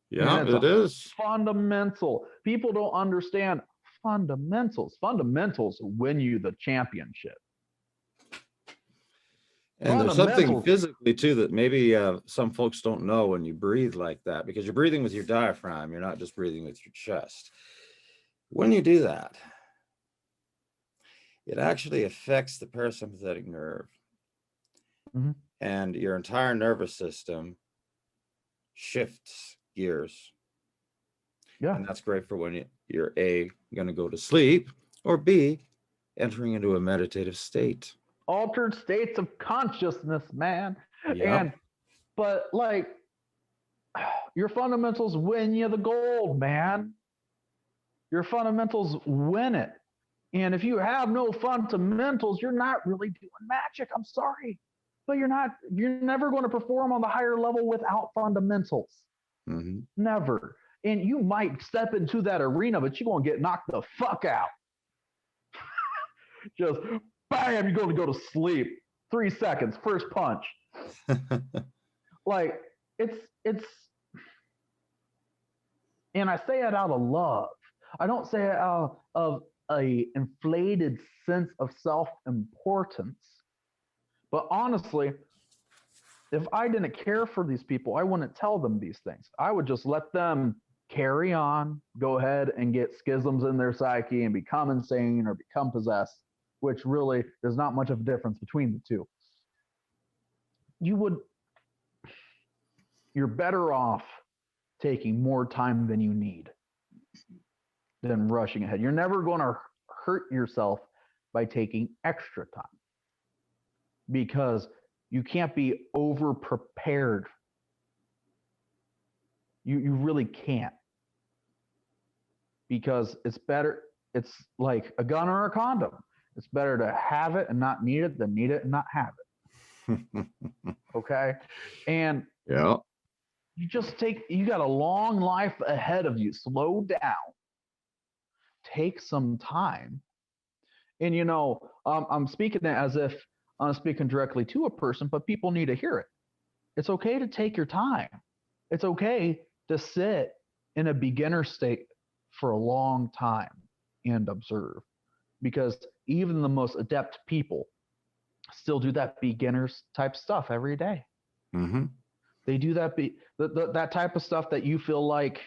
Yeah, it is. Fundamental. People don't understand fundamentals. Fundamentals win you the championship. And there's something physically, too, that maybe some folks don't know when you breathe like that, because you're breathing with your diaphragm. You're not just breathing with your chest. When you do that, it actually affects the parasympathetic nerve. Mhm. And your entire nervous system shifts gears. Yeah. And that's great for when you're A, going to go to sleep, or B, entering into a meditative state. Altered states of consciousness, man. Yep. But like, your fundamentals win you the gold, man. Your fundamentals win it. And if you have no fundamentals, you're not really doing magic. I'm sorry. But you're never going to perform on the higher level without fundamentals. Mm-hmm. Never. And you might step into that arena, but you're going to get knocked the fuck out. Just bam, you're going to go to sleep. 3 seconds, first punch. Like, it's, and I say it out of love. I don't say it out of a inflated sense of self-importance. But honestly, if I didn't care for these people, I wouldn't tell them these things. I would just let them carry on, go ahead and get schisms in their psyche and become insane or become possessed, which really there's not much of a difference between the two. You're better off taking more time than you need than rushing ahead. You're never going to hurt yourself by taking extra time because you can't be over prepared. You really can't, because it's better. It's like a gun or a condom. It's better to have it and not need it than need it and not have it. Okay. And yeah, you got a long life ahead of you. Slow down, take some time. And I'm speaking as if I'm speaking directly to a person, but people need to hear it. It's okay to take your time. It's okay to sit in a beginner state for a long time and observe, because even the most adept people still do that beginners type stuff every day. mm-hmm. They do that type of stuff that you feel like,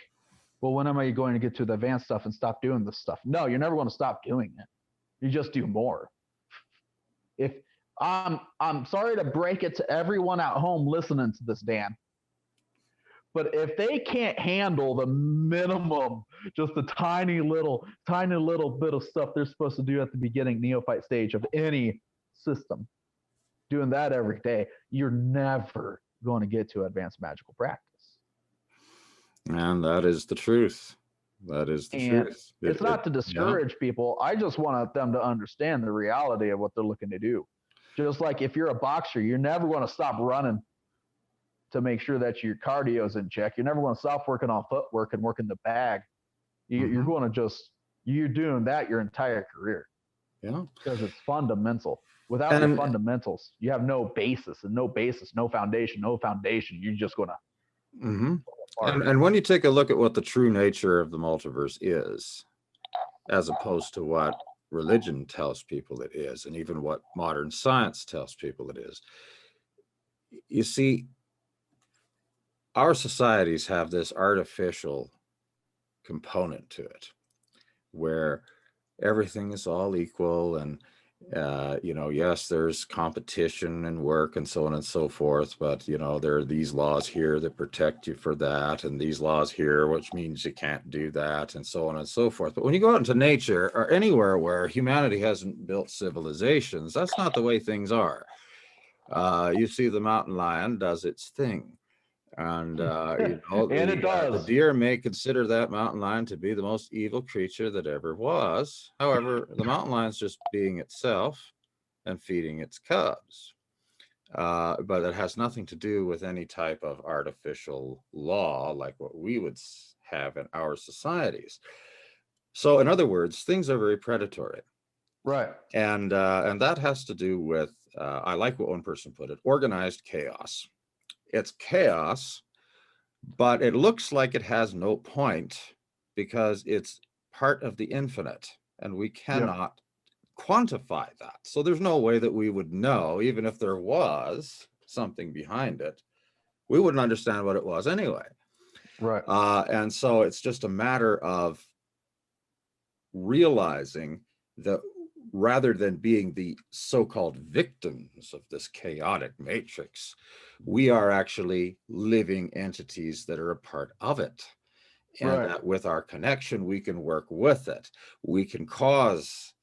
well, when am I going to get to the advanced stuff and stop doing this stuff? No, you're never going to stop doing it. You just do more. If I'm sorry to break it to everyone at home listening to this, Dan, but if they can't handle the minimum, just a tiny little bit of stuff they're supposed to do at the beginning neophyte stage of any system, doing that every day, you're never going to get to advanced magical practice. And that is the truth. That is the truth. It's not to discourage people. I just want them to understand the reality of what they're looking to do. Just like if you're a boxer, you're never going to stop running to make sure that your cardio is in check. You're never going to stop working on footwork and working the bag. You're going to you're doing that your entire career. Yeah. Because it's fundamental. Without your fundamentals, you have no basis, no foundation. You're just going to. Mm-hmm. And when you take a look at what the true nature of the multiverse is, as opposed to what religion tells people it is, and even what modern science tells people it is, you see, our societies have this artificial component to it, where everything is all equal, and yes, there's competition and work and so on and so forth, but there are these laws here that protect you for that, and these laws here, which means you can't do that, and so on and so forth. But when you go out into nature or anywhere where humanity hasn't built civilizations, that's not the way things are. You see the mountain lion does its thing. And it does. The deer may consider that mountain lion to be the most evil creature that ever was. However, the mountain lion's just being itself and feeding its cubs. But it has nothing to do with any type of artificial law like what we would have in our societies. So, in other words, things are very predatory. Right. And that has to do with, I like what one person put it, organized chaos. It's chaos, but it looks like it has no point because it's part of the infinite, and we cannot quantify that. So there's no way that we would know, even if there was something behind it, we wouldn't understand what it was anyway. Right. And so it's just a matter of realizing that rather than being the so-called victims of this chaotic matrix, we are actually living entities that are a part of it. And Right. that with our connection, we can work with it. We can cause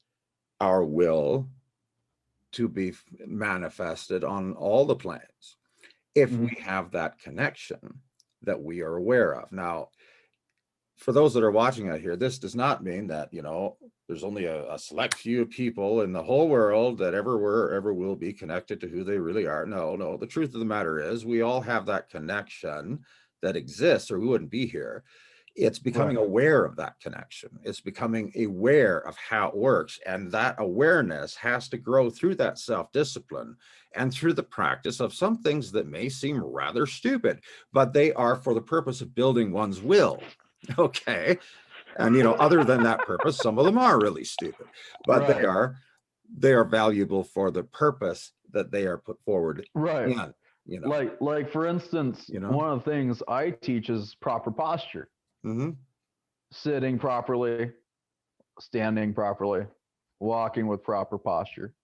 our will to be manifested on all the planes if we have that connection that we are aware of. Now, for those that are watching out here, this does not mean that, there's only a select few people in the whole world that ever were, or ever will be connected to who they really are. No. The truth of the matter is we all have that connection that exists, or we wouldn't be here. It's becoming aware of that connection. It's becoming aware of how it works. And that awareness has to grow through that self-discipline and through the practice of some things that may seem rather stupid, but they are for the purpose of building one's will. Okay. And, other than that purpose, some of them are really stupid, but they are valuable for the purpose that they are put forward. Right. In, like for instance, one of the things I teach is proper posture. Sitting properly, standing properly, walking with proper posture,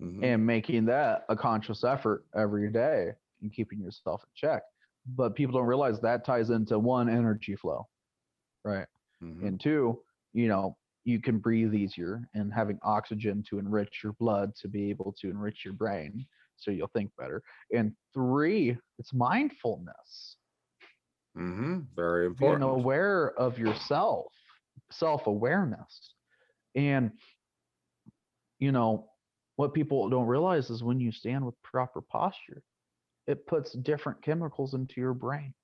and making that a conscious effort every day and keeping yourself in check. But people don't realize that ties into one, energy flow, right? And two, you can breathe easier and having oxygen to enrich your blood to be able to enrich your brain so you'll think better. And three, it's mindfulness. Very important. Being aware of yourself, self-awareness. And, what people don't realize is when you stand with proper posture, it puts different chemicals into your brain.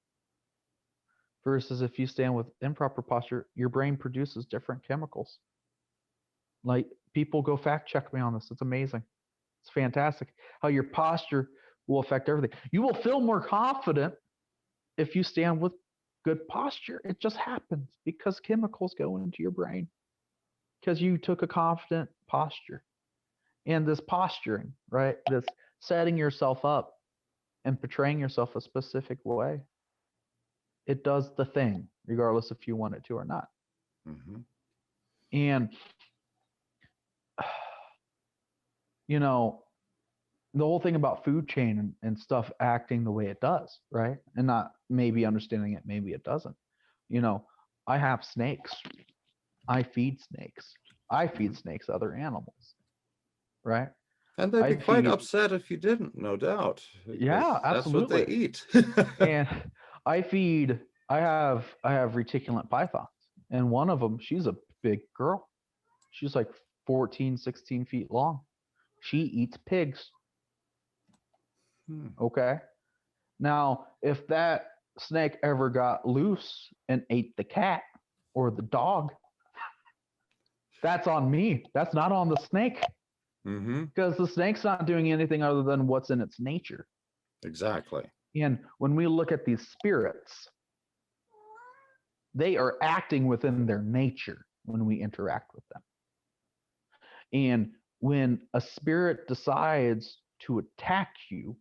Versus if you stand with improper posture, your brain produces different chemicals. Like, people go fact check me on this. It's amazing. It's fantastic how your posture will affect everything. You will feel more confident if you stand with good posture. It just happens because chemicals go into your brain because you took a confident posture. And this posturing, right? This setting yourself up and portraying yourself a specific way, it does the thing, regardless if you want it to or not. And, the whole thing about food chain and stuff acting the way it does, right? And not maybe understanding it, maybe it doesn't. I have snakes. I feed snakes. I feed snakes other animals, right? And they'd be quite upset if you didn't, no doubt. Yeah, absolutely. That's what they eat. And I have reticulant pythons, and one of them, she's a big girl. She's like 14, 16 feet long. She eats pigs. Okay. Now, if that snake ever got loose and ate the cat or the dog, that's on me. That's not on the snake. Because the snake's not doing anything other than what's in its nature. Exactly. And when we look at these spirits, they are acting within their nature when we interact with them. And when a spirit decides to attack you,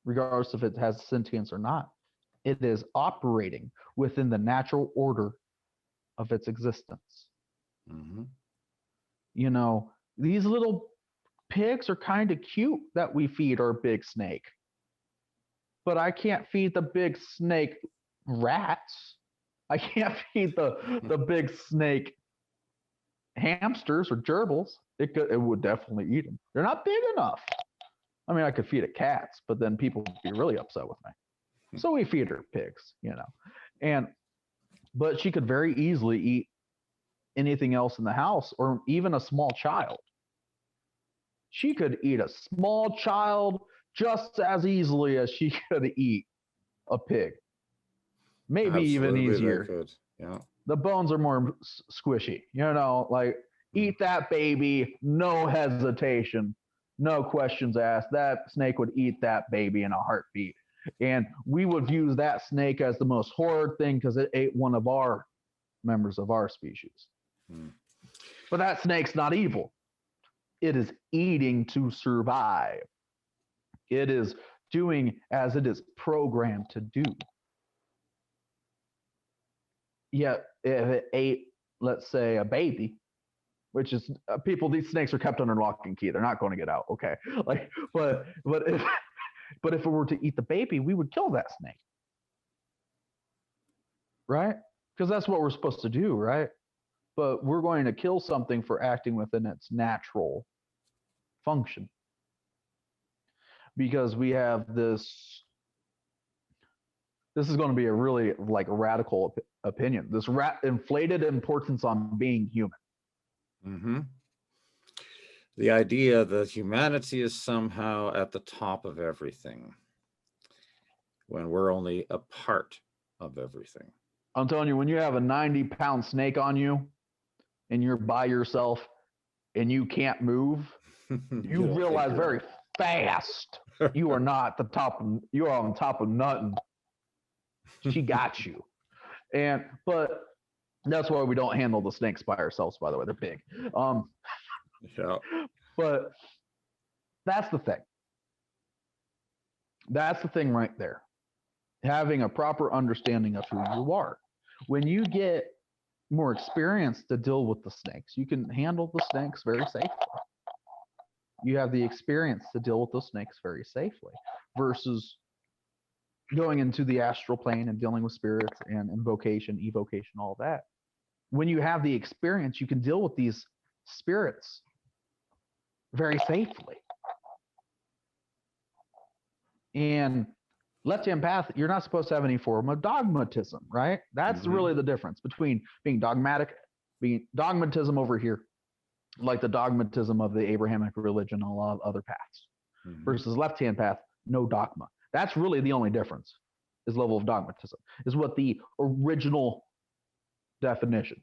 regardless if it has sentience or not, it is operating within the natural order of its existence. These little pigs are kind of cute that we feed our big snake. But I can't feed the big snake rats. I can't feed the big snake hamsters or gerbils. It would definitely eat them. They're not big enough. I mean, I could feed it cats, but then people would be really upset with me. So we feed her pigs, but she could very easily eat anything else in the house or even a small child. She could eat a small child just as easily as she could eat a pig. Maybe even easier. They could. Yeah. The bones are more squishy, eat that baby, no hesitation, no questions asked. That snake would eat that baby in a heartbeat. And we would use that snake as the most horrid thing because it ate one of our members of our species. But that snake's not evil. It is eating to survive. It is doing as it is programmed to do. Yet, if it ate, let's say, a baby, which is people. These snakes are kept under lock and key. They're not going to get out. Okay, like, but if it were to eat the baby, we would kill that snake, right? Because that's what we're supposed to do, right? But we're going to kill something for acting within its natural function because we have this. This is going to be a really like radical opinion. This inflated importance on being human. Mm-hmm. The idea that humanity is somehow at the top of everything when we're only a part of everything. I'm telling you, when you have a 90-pound snake on you and you're by yourself and you can't move, you realize very fast you are not the top. You are on top of nothing. She got you. But that's why we don't handle the snakes by ourselves, by the way. They're big. Yeah. But that's the thing. That's the thing right there. Having a proper understanding of who you are. When you get more experience to deal with the snakes, you can handle the snakes very safely. You have the experience to deal with those snakes very safely versus going into the astral plane and dealing with spirits and invocation, evocation, all that. When you have the experience, you can deal with these spirits very safely. And left-hand path, you're not supposed to have any form of dogmatism, right? That's really the difference between being dogmatic, being dogmatism over here, like the dogmatism of the Abrahamic religion and a lot of other paths, versus left-hand path, no dogma. That's really the only difference, is level of dogmatism, is what the original definition.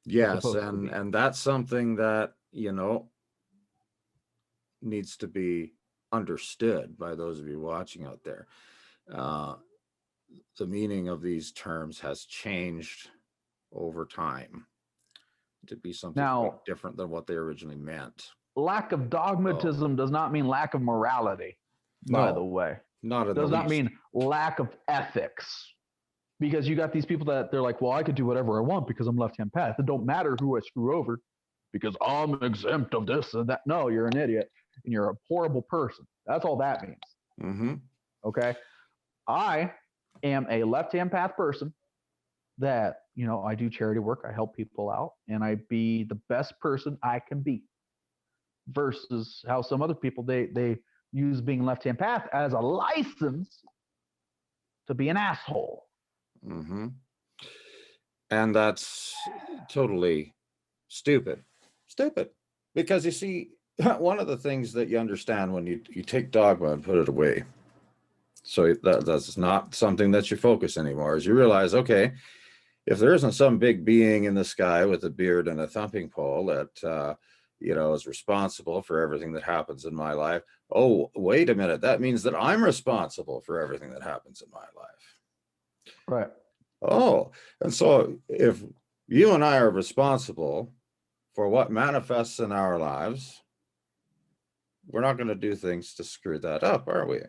Yes, and that's something that, needs to be understood by those of you watching out there. The meaning of these terms has changed over time to be something quite different than what they originally meant. Lack of dogmatism does not mean lack of morality, by the way. Not at does not mean lack of ethics. Because you got these people that they're like, well, I could do whatever I want because I'm left-hand path. It don't matter who I screw over because I'm exempt of this and that. No, you're an idiot and you're a horrible person. That's all that means. Okay? I am a left-hand path person that, I do charity work. I help people out and I be the best person I can be versus how some other people, they use being left-hand path as a license to be an asshole. And that's totally stupid. Because you see, one of the things that you understand when you take dogma and put it away, so that's not something that's your focus anymore, is you realize, okay, if there isn't some big being in the sky with a beard and a thumping pole that is responsible for everything that happens in my life, oh, wait a minute, that means that I'm responsible for everything that happens in my life. Right. Oh, and so if you and I are responsible for what manifests in our lives, we're not going to do things to screw that up, are we?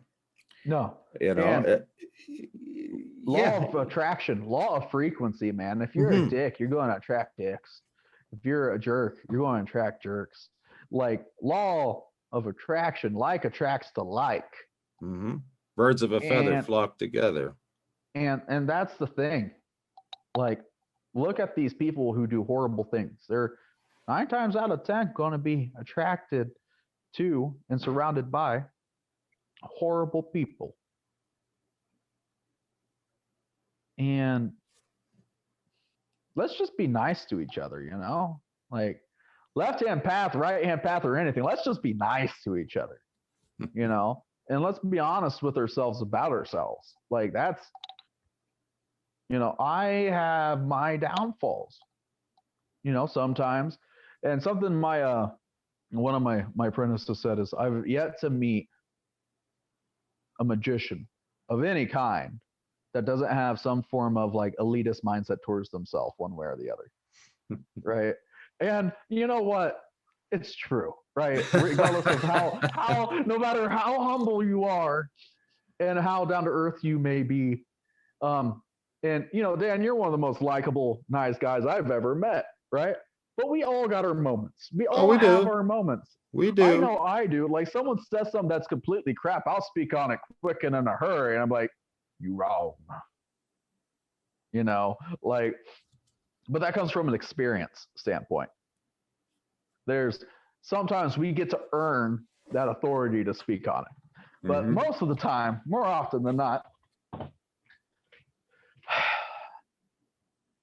No. Law of attraction, law of frequency, man. If you're a dick, you're going to attract dicks. If you're a jerk, you're going to attract jerks. Like law of attraction, like attracts to like. Birds of a feather flock together. And that's the thing. Like, look at these people who do horrible things. They're 9 times out of 10 going to be attracted to and surrounded by horrible people. And let's just be nice to each other, like left-hand path, right-hand path, or anything. Let's just be nice to each other, and let's be honest with ourselves about ourselves. Like that's, I have my downfalls, sometimes. And something one of my apprentices said is, I've yet to meet a magician of any kind that doesn't have some form of like elitist mindset towards themselves one way or the other. Right. And you know what? It's true, right? Regardless of how no matter how humble you are and how down to earth you may be. And Dan, you're one of the most likable, nice guys I've ever met, right? But we all got our moments. We Oh, all we have do. our moments. We I do. know I do. Like someone says something that's completely crap, I'll speak on it quick and in a hurry, and I'm like, "You wrong." You know, like, but that comes from an experience standpoint. There's sometimes we get to earn that authority to speak on it, but Mhm. most of the time, more often than not,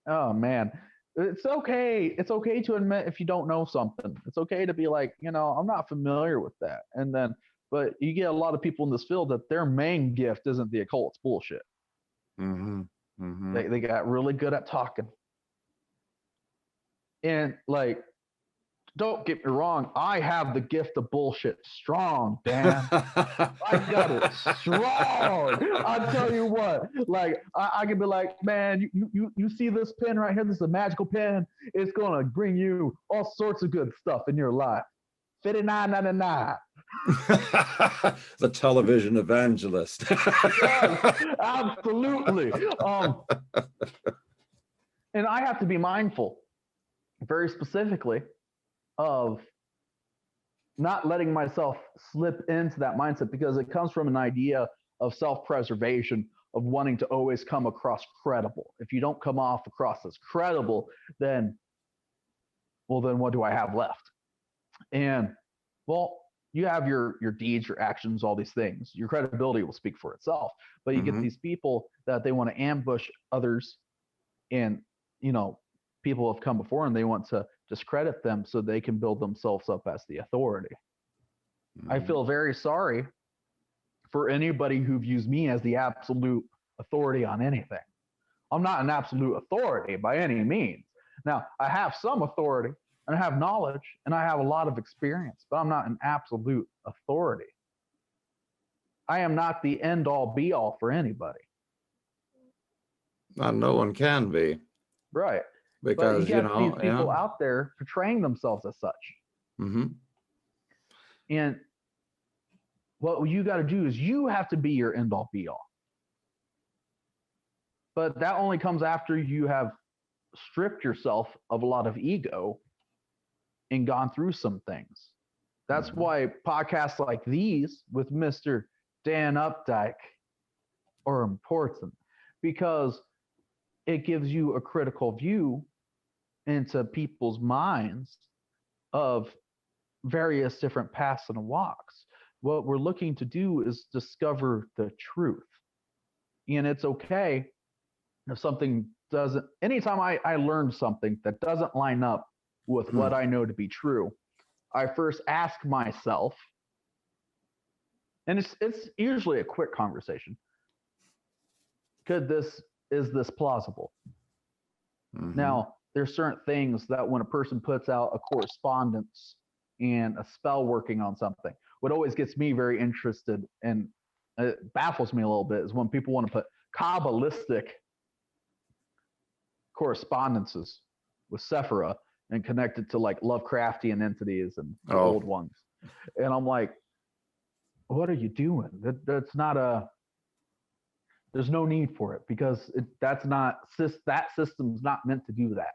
oh man, it's okay. It's okay to admit if you don't know something. It's okay to be like, I'm not familiar with that. And then, but you get a lot of people in this field that their main gift isn't the occult, it's bullshit. Mhm. Mhm. They got really good at talking. And like, don't get me wrong, I have the gift of bullshit strong, Dan. I got it strong. I'll tell you what. Like I can be like, man, you see this pen right here? This is a magical pen. It's gonna bring you all sorts of good stuff in your life. 59.99. The television evangelist. Yes, absolutely. And I have to be mindful, very specifically, of not letting myself slip into that mindset because it comes from an idea of self-preservation, of wanting to always come across credible. If you don't come off across as credible, then what do I have left? And well, you have your deeds, your actions, all these things. Your credibility will speak for itself. But you get these people that they want to ambush others, and people have come before and they want to discredit them so they can build themselves up as the authority. I feel very sorry for anybody who views me as the absolute authority on anything. I'm not an absolute authority by any means. Now, I have some authority and I have knowledge and I have a lot of experience, but I'm not an absolute authority. I am not the end all be all for anybody. No one can be. Right. But you Because, get these people yeah. out there portraying themselves as such. Mm-hmm. And what you got to do is you have to be your end all be all. But that only comes after you have stripped yourself of a lot of ego and gone through some things. That's why podcasts like these with Mr. Dan Updike are important, because it gives you a critical view into people's minds of various different paths and walks. What we're looking to do is discover the truth. And it's okay if something doesn't, anytime I learn something that doesn't line up with what I know to be true, I first ask myself, and it's usually a quick conversation. Is this plausible? Now, there's certain things that when a person puts out a correspondence and a spell working on something, what always gets me very interested and it baffles me a little bit is when people want to put Kabbalistic correspondences with Sephira and connect it to like Lovecraftian entities and the old ones. And I'm like, what are you doing? That's not there's no need for it, because that system's not meant to do that.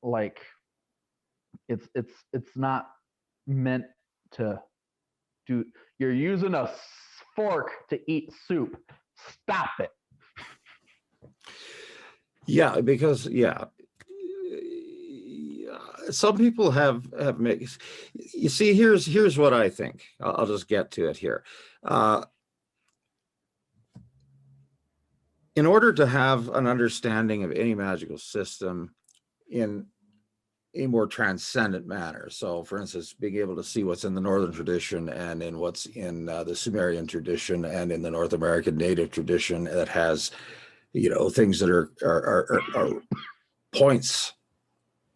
Like it's not meant to do. You're using a fork to eat soup. Stop it. Yeah, because some people have made. You see, here's what I think. I'll just get to it here. In order to have an understanding of any magical system in a more transcendent manner, so for instance, being able to see what's in the Northern tradition and in what's in the Sumerian tradition and in the North American native tradition that has, things that are points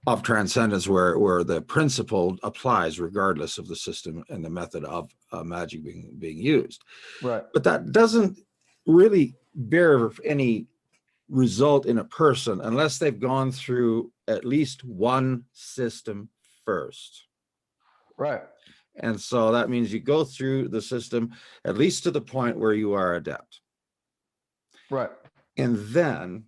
of transcendence where the principle applies regardless of the system and the method of magic being used. Right. But that doesn't really bear any result in a person unless they've gone through at least one system first. Right. And so that means you go through the system at least to the point where you are adept. Right. And then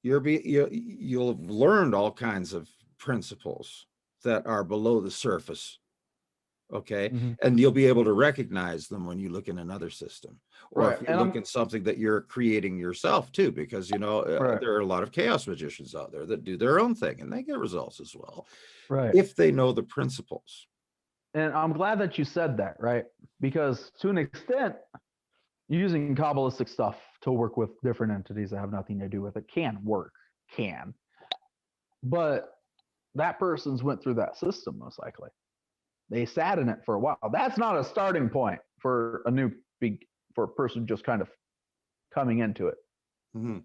you'll have learned all kinds of principles that are below the surface. Okay. Mm-hmm. And you'll be able to recognize them when you look in another system, or Right. if you And look at something that you're creating yourself too, because right. there are a lot of chaos magicians out there that do their own thing and they get results as well, Right. if they know the principles. And I'm glad that you said that, right? Because to an extent, using Kabbalistic stuff to work with different entities that have nothing to do with it can work, but that person's went through that system most likely. They sat in it for a while. That's not a starting point for for a person just kind of coming into it. Mm-hmm.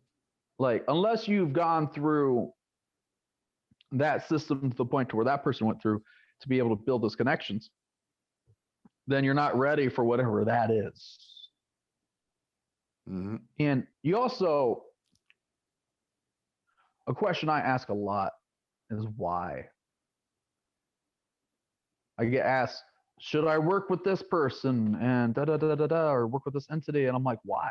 Like, unless you've gone through that system to the point to where that person went through to be able to build those connections, then you're not ready for whatever that is. Mm-hmm. And you also, a question I ask a lot is why. I get asked, should I work with this person and or work with this entity? And I'm like, why?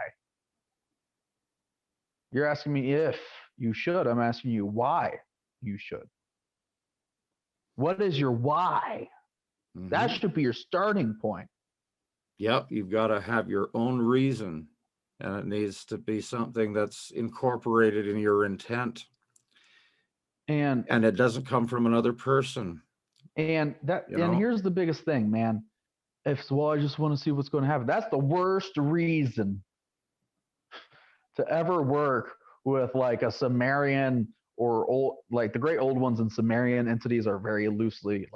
You're asking me if you should. I'm asking you why you should. What is your why? Mm-hmm. That should be your starting point. Yep. You've got to have your own reason, and it needs to be something that's incorporated in your intent. And it doesn't come from another person. And here's the biggest thing, man. Well, I just want to see what's going to happen. That's the worst reason to ever work with like a Sumerian or like the great old ones in Sumerian entities are very loosely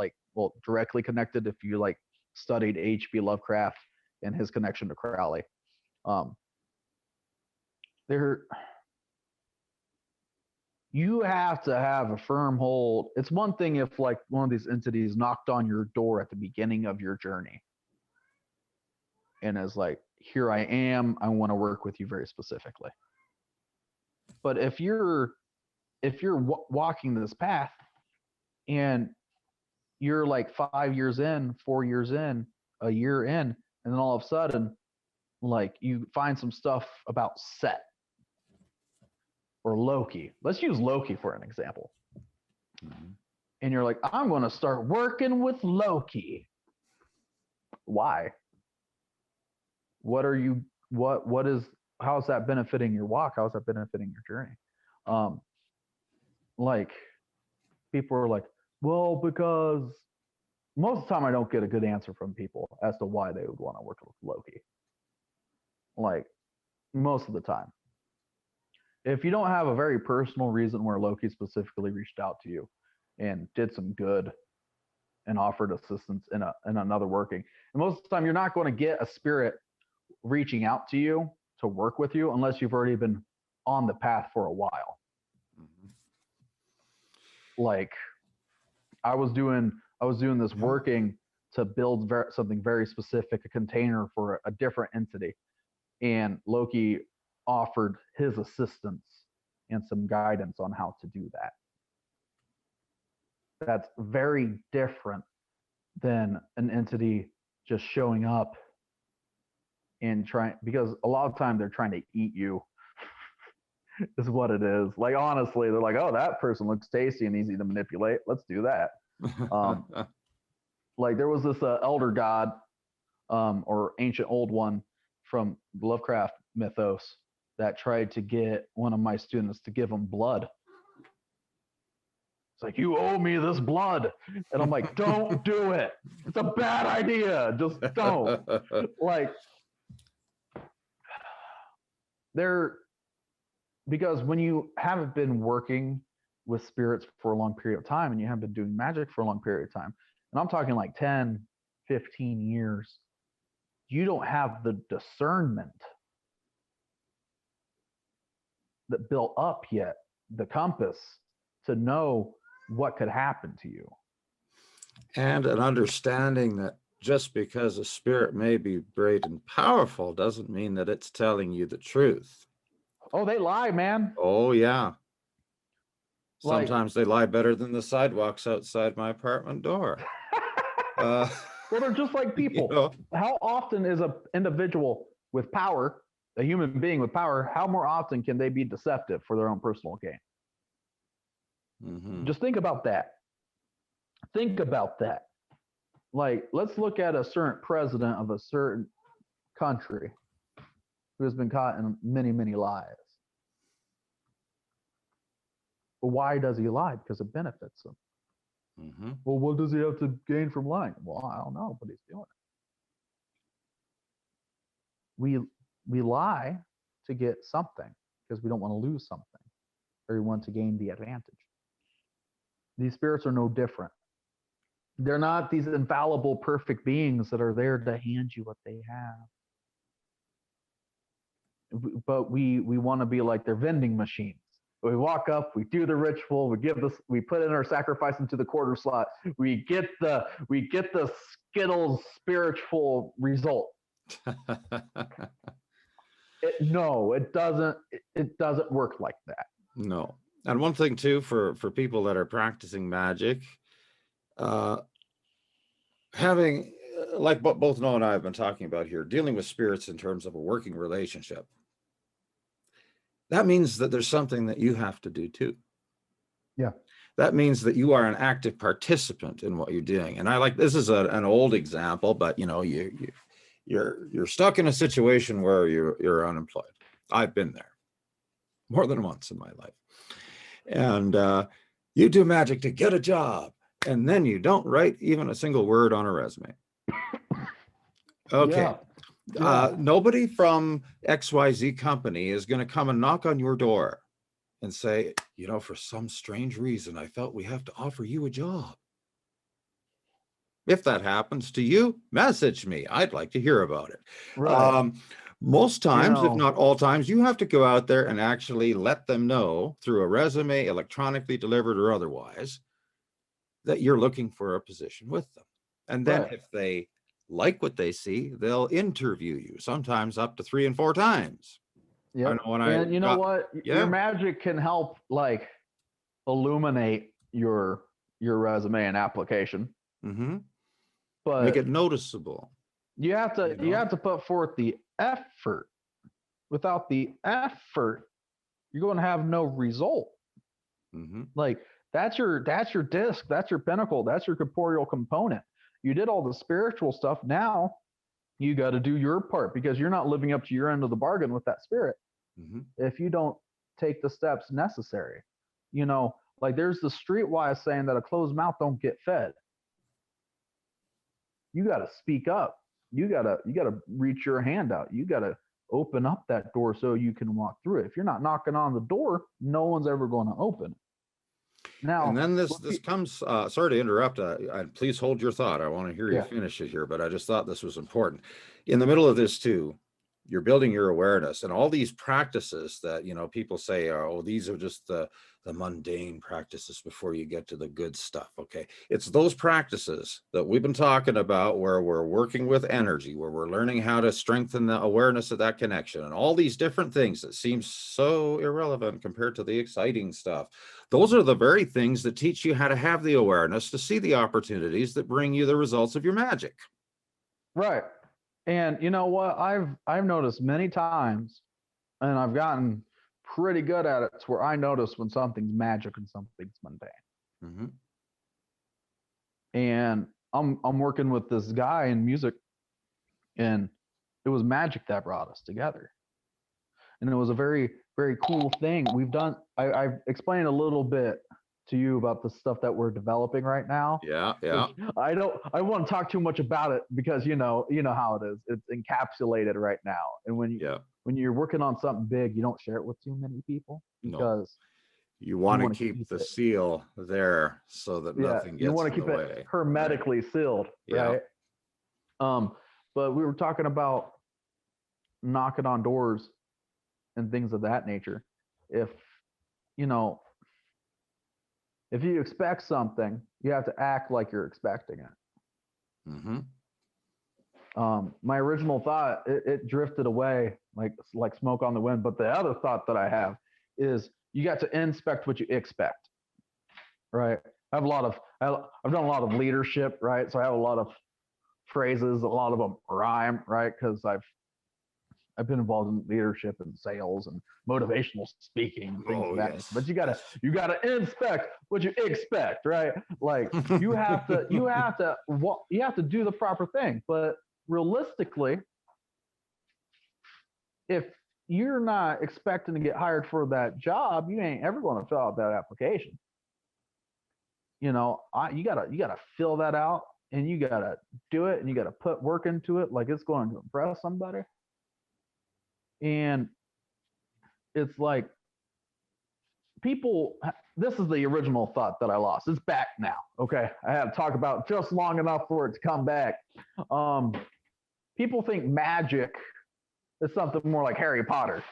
directly connected. If you like studied H.P. Lovecraft and his connection to Crowley, you have to have a firm hold. It's one thing if like one of these entities knocked on your door at the beginning of your journey and is like, here I am, I want to work with you very specifically. But if you're walking this path and you're like 5 years in, 4 years in, a year in, and then all of a sudden, like you find some stuff about Set or Loki. Let's use Loki for an example. Mm-hmm. And you're like, I'm going to start working with Loki. Why? How is that benefiting your walk? How is that benefiting your journey? Like people are like, well, because most of the time I don't get a good answer from people as to why they would want to work with Loki. Like most of the time. If you don't have a very personal reason where Loki specifically reached out to you and did some good and offered assistance in another working, and most of the time you're not going to get a spirit reaching out to you to work with you unless you've already been on the path for a while. Mm-hmm. Like I was doing this working to build something very specific, a container for a different entity, and Loki offered his assistance and some guidance on how to do that. That's very different than an entity just showing up and trying, because a lot of time they're trying to eat you is what it is. Like honestly, they're like, oh, that person looks tasty and easy to manipulate, let's do that. Like there was this elder god or ancient old one from Lovecraft mythos that tried to get one of my students to give him blood. It's like, you owe me this blood. And I'm like, don't do it. It's a bad idea. Just don't. Like, because when you haven't been working with spirits for a long period of time and you haven't been doing magic for a long period of time, and I'm talking like 10, 15 years, you don't have the discernment that built up yet, the compass to know what could happen to you. And an understanding that just because a spirit may be great and powerful doesn't mean that it's telling you the truth. Oh, they lie, man. Oh, yeah. Sometimes they lie better than the sidewalks outside my apartment door. Well, they're just like people. You know? How often is an individual with power a human being with power, how more often can they be deceptive for their own personal gain? Mm-hmm. Just think about that. Think about that. Like, let's look at a certain president of a certain country who has been caught in many, many lies. But why does he lie? Because it benefits him. Mm-hmm. Well, what does he have to gain from lying? Well, I don't know, but he's doing it. We lie to get something because we don't want to lose something, or we want to gain the advantage. These spirits are no different. They're not these infallible, perfect beings that are there to hand you what they have. But we want to be like their vending machines. We walk up, we do the ritual, we put in our sacrifice into the quarter slot. We get the Skittles spiritual result. No, it doesn't. It doesn't work like that. No. And one thing too, for people that are practicing magic, having like what both Noah and I have been talking about here, dealing with spirits in terms of a working relationship. That means that there's something that you have to do too. Yeah. That means that you are an active participant in what you're doing. And I like, this is an old example, but you know, you're stuck in a situation where you're unemployed. I've been there more than once in my life. And you do magic to get a job, and then you don't write even a single word on a resume. Okay. Yeah. Nobody from XYZ company is going to come and knock on your door and say, you know, for some strange reason, I felt we have to offer you a job. If that happens to you, message me. I'd like to hear about it. Right. Most times, if not all times, you have to go out there and actually let them know through a resume, electronically delivered or otherwise, that you're looking for a position with them. And then if they like what they see, they'll interview you, sometimes up to 3 and 4 times. Yeah. And you know what? Your magic can help like illuminate your resume and application. Mm-hmm. But make it noticeable. You have to put forth the effort. Without the effort, you're going to have no result. Mm-hmm. Like that's your disc, that's your pinnacle, that's your corporeal component. You did all the spiritual stuff. Now you got to do your part because you're not living up to your end of the bargain with that spirit. Mm-hmm. If you don't take the steps necessary, you know, like there's the streetwise saying that a closed mouth don't get fed. You got to speak up. You got to reach your hand out. You got to open up that door so you can walk through it. If you're not knocking on the door, no one's ever going to open it. Now, and then this comes, sorry to interrupt, please hold your thought. I want to hear you finish it here, but I just thought this was important. In the middle of this too, you're building your awareness and all these practices that, you know, people say, oh, these are just the mundane practices before you get to the good stuff. Okay. It's those practices that we've been talking about where we're working with energy, where we're learning how to strengthen the awareness of that connection and all these different things that seem so irrelevant compared to the exciting stuff. Those are the very things that teach you how to have the awareness to see the opportunities that bring you the results of your magic. Right. And you know what? I've noticed many times, and I've gotten pretty good at it, where I notice when something's magic and something's mundane. Mm-hmm. And I'm working with this guy in music, and it was magic that brought us together. And it was a very, very cool thing. I've explained a little bit to you about the stuff that we're developing right now. Yeah. I want to talk too much about it because you know how it is. It's encapsulated right now. And when you're working on something big, you don't share it with too many people because you want to keep the seal there so that nothing gets in the way. You want to keep it hermetically sealed, right? But we were talking about knocking on doors and things of that nature. If you expect something, you have to act like you're expecting it. Mm-hmm. My original thought, it drifted away like smoke on the wind. But the other thought that I have is you got to inspect what you expect, right? I've done a lot of leadership, right? So I have a lot of phrases, a lot of them rhyme, right? Because I've I've been involved in leadership and sales and motivational speaking and things of that nature. But you gotta inspect what you expect, right? Like you have to do the proper thing. But realistically, if you're not expecting to get hired for that job, you ain't ever going to fill out that application. You know, you gotta fill that out, and you gotta do it, and you gotta put work into it, like it's going to impress somebody. And it's like people. This is the original thought that I lost. It's back now. Okay, I had to talk about just long enough for it to come back. People think magic is something more like Harry Potter.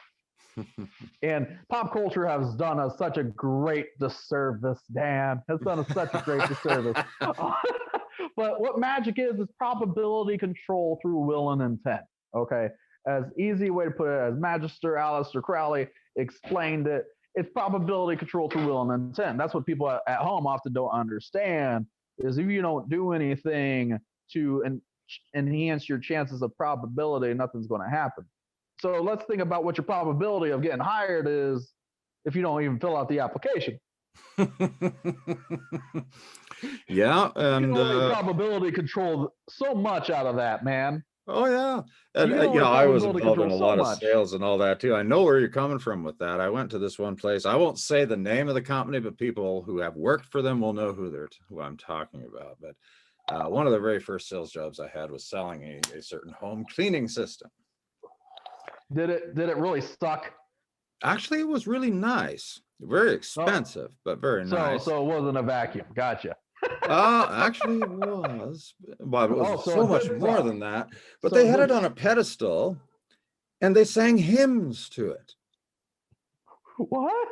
And pop culture has done us such a great disservice, Dan. Has done us such a great disservice. But what magic is probability control through will and intent. Okay, as easy way to put it, as Magister Aleister Crowley explained it, it's probability control through will and intent. That's what people at home often don't understand. Is if you don't do anything to enhance your chances of probability, nothing's going to happen. So let's think about what your probability of getting hired is if you don't even fill out the application. Yeah, and you can only probability control so much out of that, man. Oh yeah, and I was involved in a lot of sales and all that too. I know where you're coming from with that. I went to this one place. I won't say the name of the company, but people who have worked for them will know who I'm talking about. But one of the very first sales jobs I had was selling a certain home cleaning system. Did it really suck? Actually, it was really nice. Very expensive, but very nice. So it wasn't a vacuum. Gotcha. Actually it was. Well, it was so much more than that. But they had it on a pedestal and they sang hymns to it. What?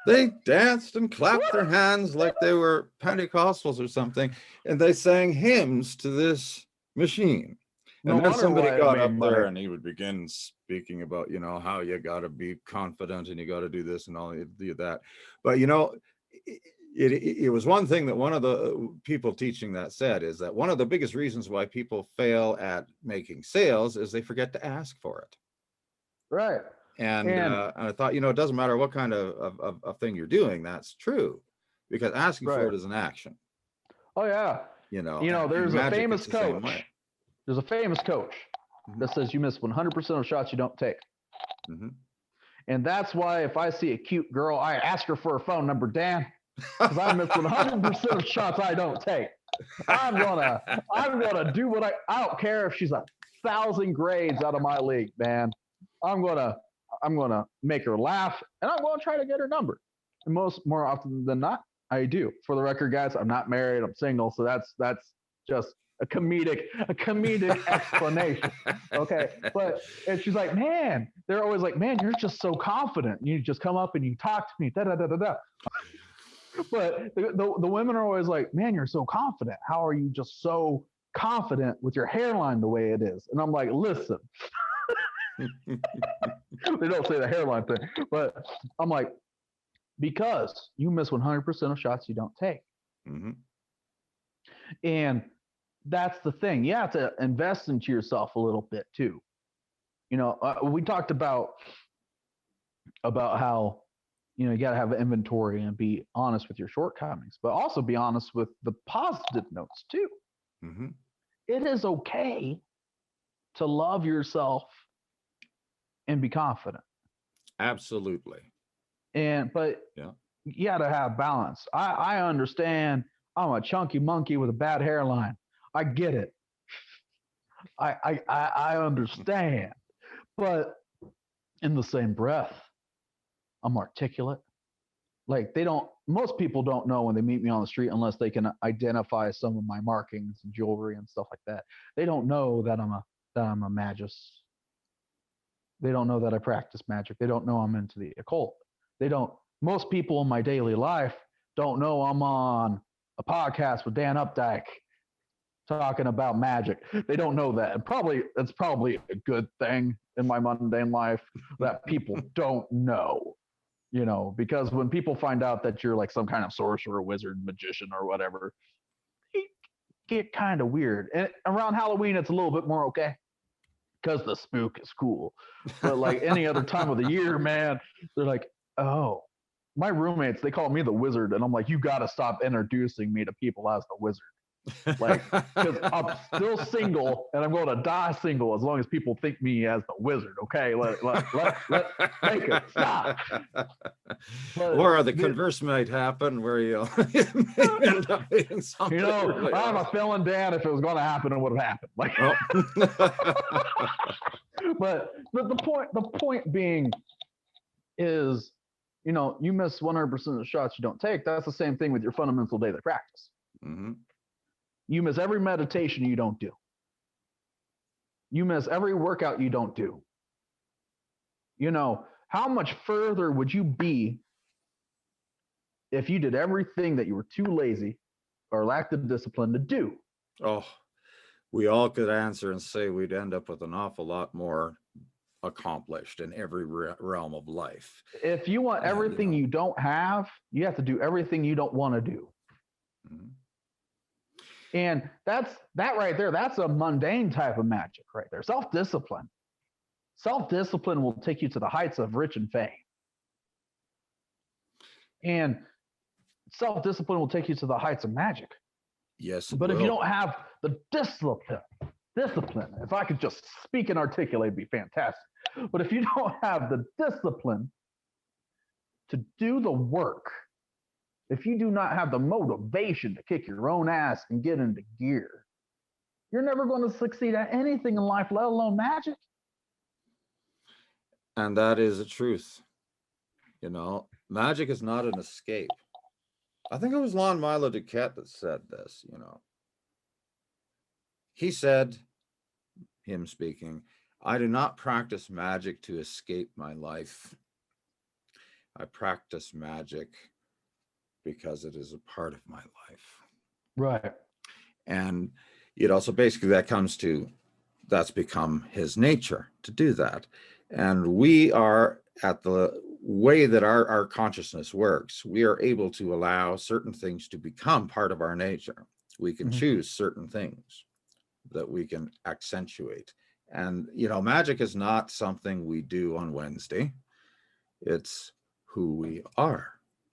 They danced and clapped their hands like they were Pentecostals or something, and they sang hymns to this machine. And then somebody got up there and he would begin speaking about, how you got to be confident and you got to do this and all do that. But, it was one thing that one of the people teaching that said is that one of the biggest reasons why people fail at making sales is they forget to ask for it. Right. And I thought, it doesn't matter what kind of thing you're doing. That's true, because asking for it is an action. Oh, yeah. There's a famous coach. There's a famous coach that says you miss 100% of shots you don't take. Mm-hmm. And that's why if I see a cute girl, I ask her for her phone number, Dan, because I miss 100% of shots I don't take. I'm gonna do what I don't care if she's 1,000 grades out of my league, man. I'm gonna make her laugh, and I'm gonna try to get her number. And more often than not, I do. For the record, guys, I'm not married. I'm single, so that's just a comedic explanation. Okay. And she's like, man, they're always like, man, you're just so confident. You just come up and you talk to me. Da, da, da, da, da. But the women are always like, man, you're so confident. How are you just so confident with your hairline the way it is? And I'm like, listen, they don't say the hairline thing, but I'm like, because you miss 100% of shots you don't take. Mm-hmm. And that's the thing. You have to invest into yourself a little bit too. We talked about how, you got to have an inventory and be honest with your shortcomings, but also be honest with the positive notes too. Mm-hmm. It is okay to love yourself and be confident. Absolutely. But you got to have balance. I understand I'm a chunky monkey with a bad hairline. I get it. I understand. But in the same breath, I'm articulate. Like most people don't know when they meet me on the street unless they can identify some of my markings and jewelry and stuff like that. They don't know that I'm a magus. They don't know that I practice magic. They don't know I'm into the occult. Most people in my daily life don't know I'm on a podcast with Dan Updike talking about magic. They don't know that. And it's probably a good thing in my mundane life that people don't know, because when people find out that you're like some kind of sorcerer, wizard, magician, or whatever, it get kind of weird. And around Halloween, it's a little bit more okay. because the spook is cool. But like any other time of the year, man, they're like, oh, my roommates, they call me the wizard. And I'm like, you got to stop introducing me to people as the wizard. Like, because I'm still single and I'm going to die single as long as people think me as the wizard. Okay, let make it stop. But, or the converse might happen where you end up being something. You know, really I have awesome. a feeling, Dan, if it was going to happen, it would have happened. Like, Oh. but the point being is, you know, you miss 100% of the shots you don't take. That's the same thing with your fundamental daily practice. Mm-hmm. You miss every meditation you don't do. You miss every workout you don't do. You know, how much further would you be if you did everything that you were too lazy or lacked the discipline to do? Oh, we all could answer and say we'd end up with an awful lot more accomplished in every realm of life. If you want everything you don't have, you have to do everything you don't want to do. Mm-hmm. And that right there, that's a mundane type of magic right there. Self-discipline. Self-discipline will take you to the heights of rich and fame. And self-discipline will take you to the heights of magic. Yes. But if you don't have the discipline, if I could just speak and articulate, it'd be fantastic. But if you don't have the discipline to do the work, if you do not have the motivation to kick your own ass and get into gear, you're never going to succeed at anything in life, let alone magic. And that is the truth. You know, magic is not an escape. I think it was Lon Milo Duquette that said this, you know. He said, him speaking, I do not practice magic to escape my life. I practice magic because it is a part of my life. Right. And, you know, so basically that's become his nature to do that. And we are at the way that our consciousness works, we are able to allow certain things to become part of our nature. We can choose certain things that we can accentuate. And, you know, magic is not something we do on Wednesday. It's who we are.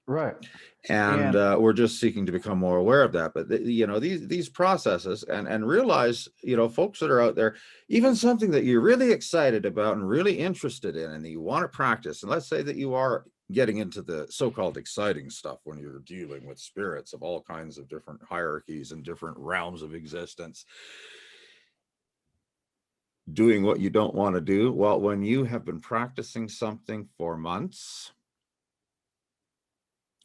Right. And we're just seeking to become more aware of that. But, you know, these processes and realize, you know, folks that are out there, even something that you're really excited about and really interested in and you want to practice. And let's say that you are getting into the so-called exciting stuff when you're dealing with spirits of all kinds of different hierarchies and different realms of existence. Doing what you don't want to do. Well, when you have been practicing something for months,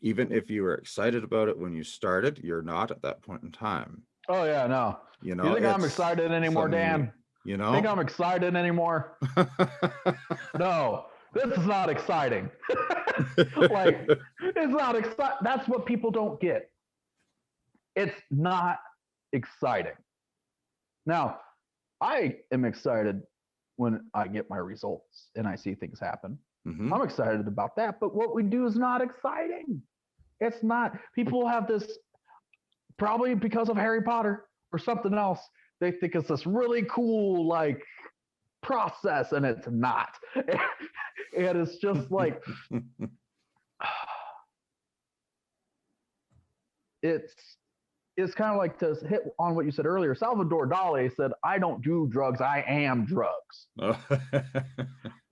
even if you were excited about it when you started, you're not at that point in time. Oh yeah, no. You know, you think I'm excited anymore, Dan? You know? Think I'm excited anymore? No, this is not exciting. Like, it's not exciting. That's what people don't get. It's not exciting. Now, I am excited when I get my results and I see things happen. Mm-hmm. I'm excited about that, but what we do is not exciting. It's not. People have this, probably because of Harry Potter or something else, they think it's this really cool, like, process, and it's not. And it's just like, it's kind of like, to hit on what you said earlier, Salvador Dali said, I don't do drugs, I am drugs.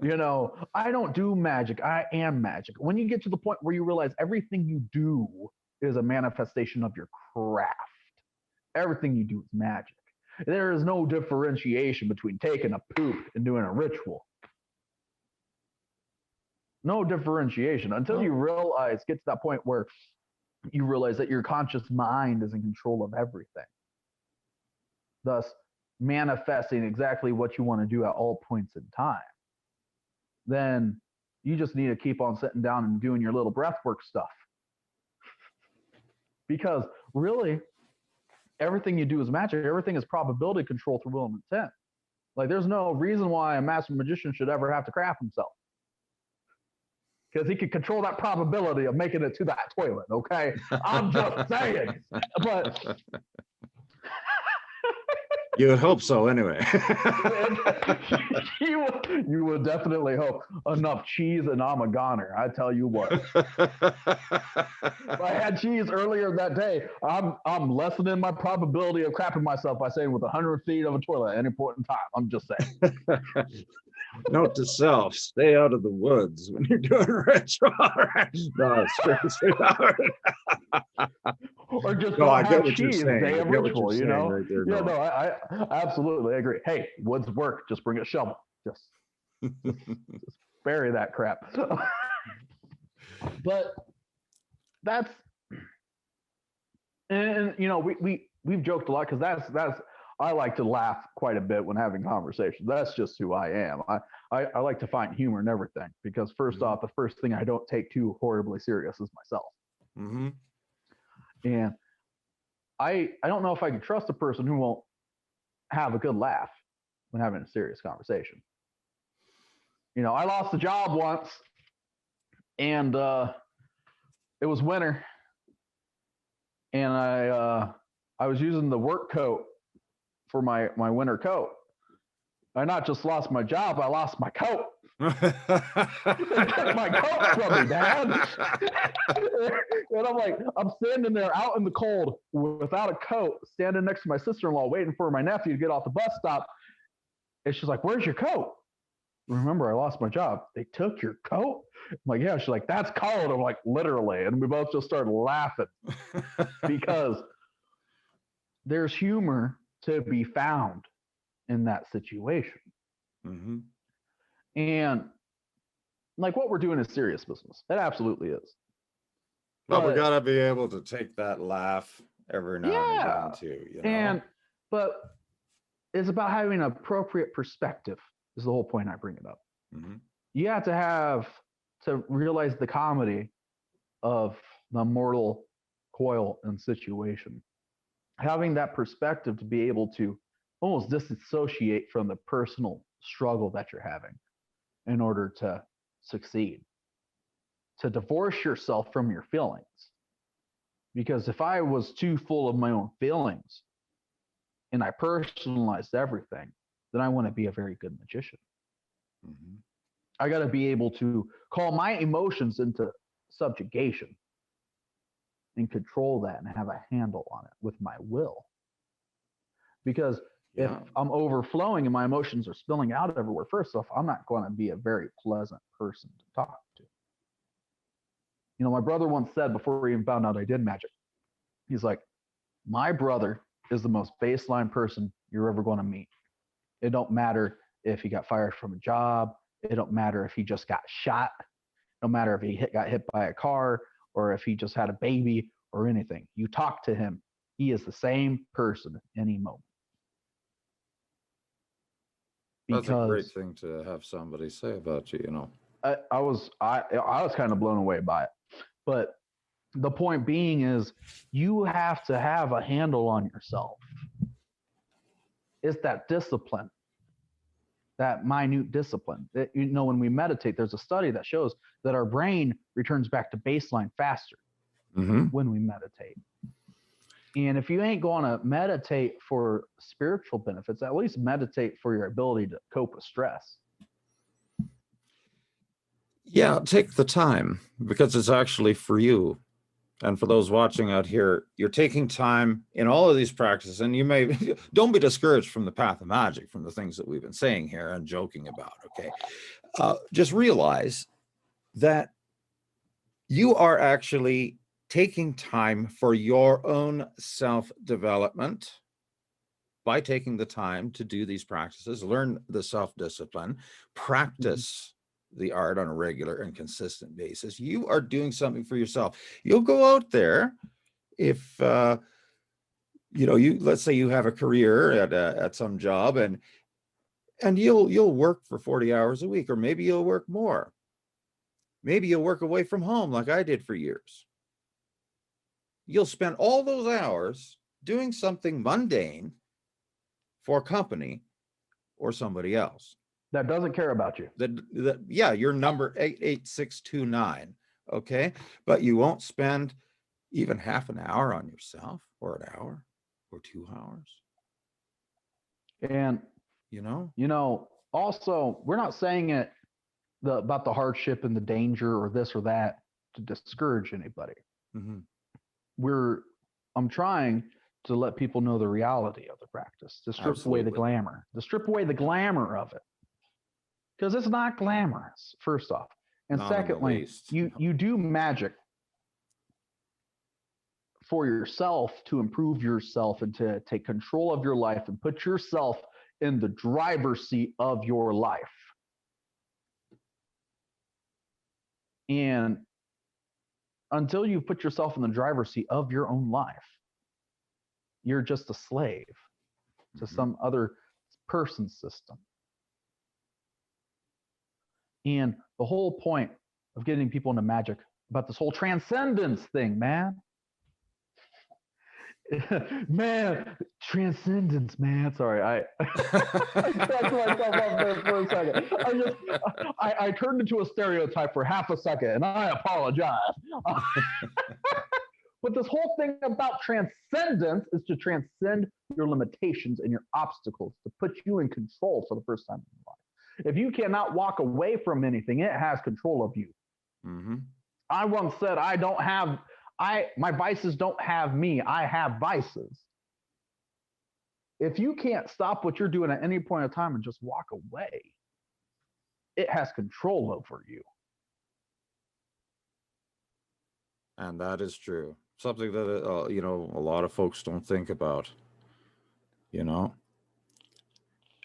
You know, I don't do magic, I am magic. When you get to the point where you realize everything you do is a manifestation of your craft, everything you do is magic. There is no differentiation between taking a poop and doing a ritual. No differentiation until you get to that point where you realize that your conscious mind is in control of everything, thus manifesting exactly what you want to do at all points in time. Then you just need to keep on sitting down and doing your little breathwork stuff. Because really, everything you do is magic. Everything is probability control through will and intent. Like, there's no reason why a master magician should ever have to craft himself. Because he could control that probability of making it to that toilet, okay? I'm just saying. But You would hope so, anyway. You would definitely hope. Enough cheese and I'm a goner. I tell you what. If I had cheese earlier that day, I'm lessening my probability of crapping myself by saying with 100 feet of a toilet at any point in time. I'm just saying. Note to self: stay out of the woods when you're doing ritual. No, seriously. Or just No, I don't get have what you're cheese saying. day I of get what you're ritual, you saying know? right there. Yeah, No. no, I absolutely agree. Hey, woods work. Just bring a shovel. Just bury that crap. But that's, and you know, we've joked a lot because that's I like to laugh quite a bit when having conversations. That's just who I am. I like to find humor in everything because 1st off, the first thing I don't take too horribly serious is myself. Mm-hmm. And I don't know if I can trust a person who won't have a good laugh when having a serious conversation. You know, I lost a job once, and it was winter, and I was using the work coat for my winter coat. I not just lost my job, I lost my coat. They took my coat from me, Dad. And I'm like, I'm standing there out in the cold without a coat, standing next to my sister-in-law, waiting for my nephew to get off the bus stop. And she's like, "Where's your coat?" Remember, I lost my job. They took your coat? I'm like, yeah. She's like, "That's cold." I'm like, literally. And we both just started laughing because there's humor to be found in that situation. Mm-hmm. And like what we're doing is serious business. It absolutely is. But we gotta be able to take that laugh every now and again too, you know. But it's about having an appropriate perspective is the whole point I bring it up. Mm-hmm. You have to realize the comedy of the mortal coil and situation. Having that perspective to be able to almost disassociate from the personal struggle that you're having in order to succeed, to divorce yourself from your feelings. Because if I was too full of my own feelings and I personalized everything, then I wouldn't be a very good magician. Mm-hmm. I got to be able to call my emotions into subjugation and control that and have a handle on it with my will. Because if I'm overflowing and my emotions are spilling out everywhere, first off, I'm not going to be a very pleasant person to talk to. You know, my brother once said before he even found out I did magic, he's like, "My brother is the most baseline person you're ever going to meet. It don't matter if he got fired from a job. It don't matter if he just got shot. No matter if he got hit by a car or if he just had a baby or anything. You talk to him, he is the same person any moment." That's a great thing to have somebody say about you, you know. I was kind of blown away by it. But the point being is you have to have a handle on yourself. It's that discipline, that minute discipline. You know, when we meditate, there's a study that shows that our brain returns back to baseline faster when we meditate. And if you ain't going to meditate for spiritual benefits, at least meditate for your ability to cope with stress. Yeah, take the time because it's actually for you. And for those watching out here, you're taking time in all of these practices, and you may don't be discouraged from the path of magic, from the things that we've been saying here and joking about. Okay, just realize that you are actually taking time for your own self-development by taking the time to do these practices, learn the self-discipline, practice the art on a regular and consistent basis. You are doing something for yourself. You'll go out there if you know, let's say you have a career at some job, and you'll work for 40 hours a week, or maybe you'll work more. Maybe you'll work away from home like I did for years. You'll spend all those hours doing something mundane for company or somebody else that doesn't care about you. Yeah, you're number 88629. Okay, but you won't spend even half an hour on yourself, or an hour, or 2 hours. And also, we're not saying it about the hardship and the danger or this or that to discourage anybody. I'm trying to let people know the reality of the practice, to strip away the glamour, of it, because it's not glamorous, first off. And secondly, you do magic for yourself to improve yourself and to take control of your life and put yourself in the driver's seat of your life. And until you put yourself in the driver's seat of your own life, you're just a slave to some other person's system. And the whole point of getting people into magic about this whole transcendence thing, man, transcendence, man. Sorry, I cracked myself up there for a second. I turned into a stereotype for half a second, and I apologize. But this whole thing about transcendence is to transcend your limitations and your obstacles, to put you in control for the first time in your life. If you cannot walk away from anything, it has control of you. I once said, my vices don't have me. I have vices. If you can't stop what you're doing at any point in time and just walk away, it has control over you. And that is true. Something that, a lot of folks don't think about, and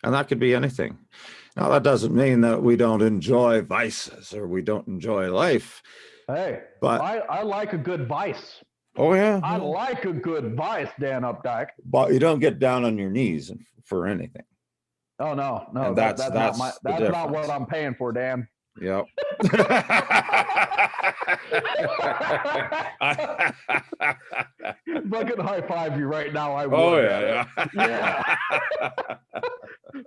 that could be anything. Now, that doesn't mean that we don't enjoy vices or we don't enjoy life. Hey, but I like a good vice. Oh, yeah. I like a good vice, Dan Updike. But you don't get down on your knees for anything. Oh, no. And that's not what I'm paying for, Dan. Yep. If I could high five you right now, I would. Oh, yeah.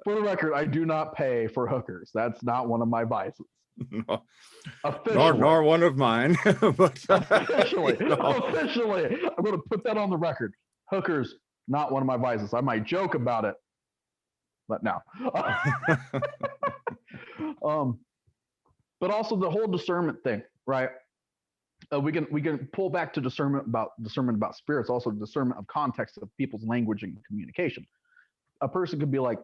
For the record, I do not pay for hookers. That's not one of my vices. No. Nor one of mine. But officially, I'm going to put that on the record. Hookers, not one of my vices. I might joke about it, but no. But also the whole discernment thing, right? We can pull back to discernment about spirits, also discernment of context of people's language and communication. A person could be like,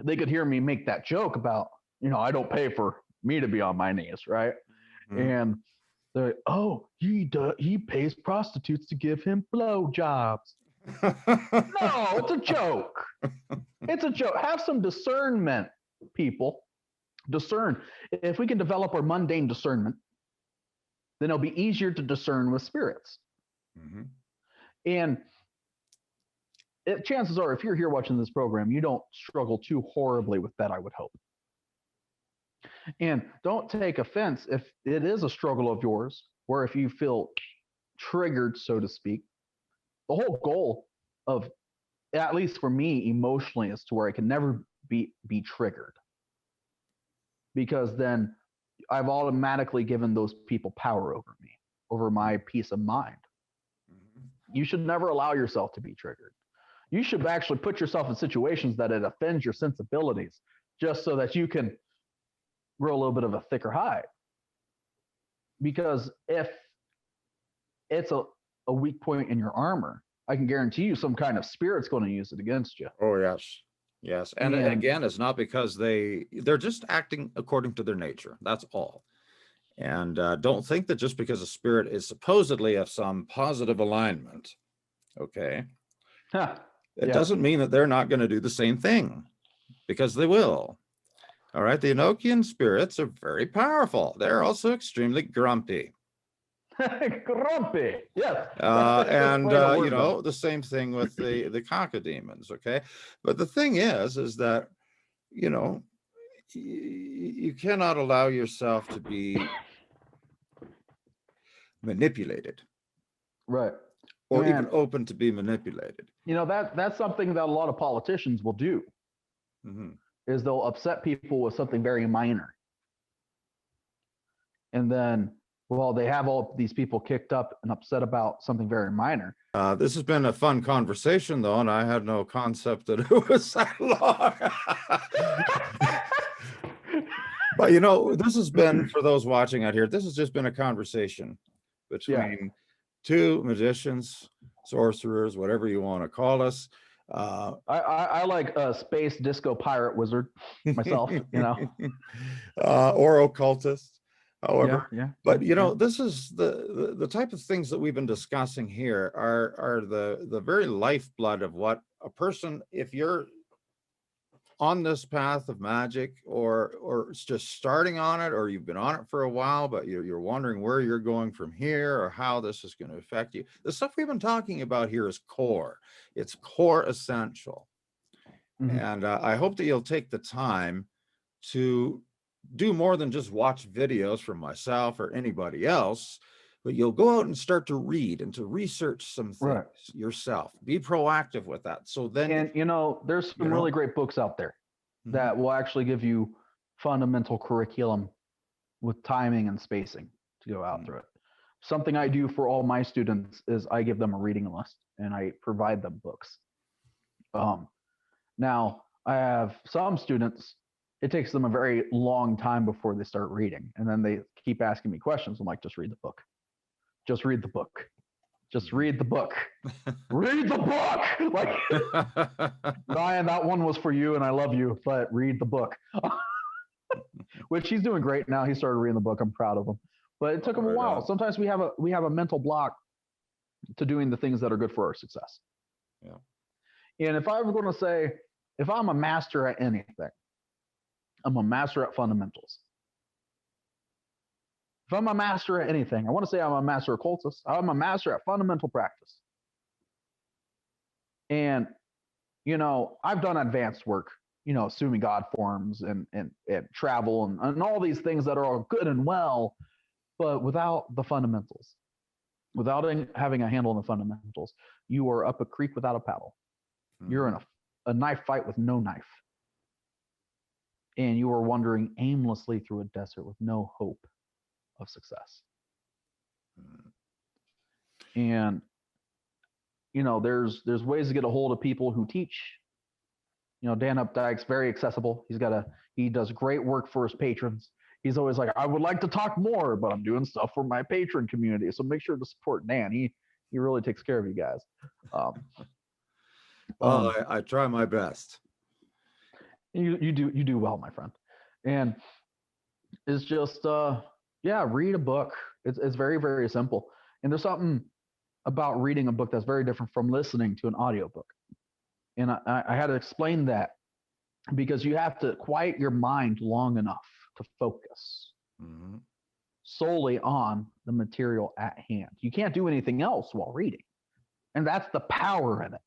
they could hear me make that joke about, I don't pay for me to be on my knees, right? And they're like, oh, he pays prostitutes to give him blowjobs. No, it's a joke. It's a joke. Have some discernment, people. Discern. If we can develop our mundane discernment, then it'll be easier to discern with spirits. And chances are, if you're here watching this program, you don't struggle too horribly with that, I would hope. And don't take offense if it is a struggle of yours, or if you feel triggered, so to speak. The whole goal of, at least for me emotionally, is to where I can never be triggered. Because then I've automatically given those people power over me, over my peace of mind. You should never allow yourself to be triggered. You should actually put yourself in situations that it offends your sensibilities, just so that you can grow a little bit of a thicker hide. Because if it's a weak point in your armor, I can guarantee you some kind of spirit's going to use it against you. Oh, yes. Yes. And again, it's not because they're just acting according to their nature. That's all. And don't think that just because a spirit is supposedly of some positive alignment, okay, it doesn't mean that they're not going to do the same thing, because they will. All right. The Enochian spirits are very powerful. They're also extremely grumpy. Grumpy, yes. And the same thing with the cacodemons, okay? But the thing is that you cannot allow yourself to be manipulated, right? Or even open to be manipulated. That's something that a lot of politicians will do. Is they'll upset people with something very minor, and then, well, they have all these people kicked up and upset about something very minor. This has been a fun conversation, though, and I had no concept that it was that long. But you know, this has been, for those watching out here, this has just been a conversation between two magicians, sorcerers, whatever you want to call us. I like a space disco pirate wizard myself, you know, or occultist, however. But you know, yeah. this is the type of things that we've been discussing here are the very lifeblood of what a person, if you're on this path of magic, or it's just starting on it, or you've been on it for a while, but you're wondering where you're going from here or how this is going to affect you. The stuff we've been talking about here is core. It's core essential. And I hope that you'll take the time to do more than just watch videos from myself or anybody else, but you'll go out and start to read and to research some things yourself. Be proactive with that. So then, and you know, there's some really great books out there that will actually give you fundamental curriculum with timing and spacing to go out through it. Something I do for all my students is I give them a reading list and I provide them books. Now, I have some students, it takes them a very long time before they start reading. And then they keep asking me questions. I'm like, just read the book. Just read the book. Just read the book. Read the book. Like, Ryan, that one was for you and I love you, but read the book. Which he's doing great now. He started reading the book. I'm proud of him. But it took him a while. Sometimes we have a mental block to doing the things that are good for our success. Yeah. And if I was going to say, if I'm a master at anything, I'm a master at fundamentals. If I'm a master at anything, I want to say I'm a master occultist. I'm a master at fundamental practice. And, you know, I've done advanced work, you know, assuming God forms and travel and all these things that are all good and well, but without the fundamentals, without having a handle on the fundamentals, you are up a creek without a paddle. You're in a knife fight with no knife. And you are wandering aimlessly through a desert with no hope of success. And, you know, there's ways to get a hold of people who teach. You know, Dan Updike's very accessible. He does great work for his patrons. He's always like, I would like to talk more, but I'm doing stuff for my patron community. So make sure to support Dan. He really takes care of you guys. Well, I try my best. You do well, my friend. And it's just read a book. It's very, very simple. And there's something about reading a book that's very different from listening to an audiobook. And I had to explain that because you have to quiet your mind long enough to focus solely on the material at hand. You can't do anything else while reading. And that's the power in it.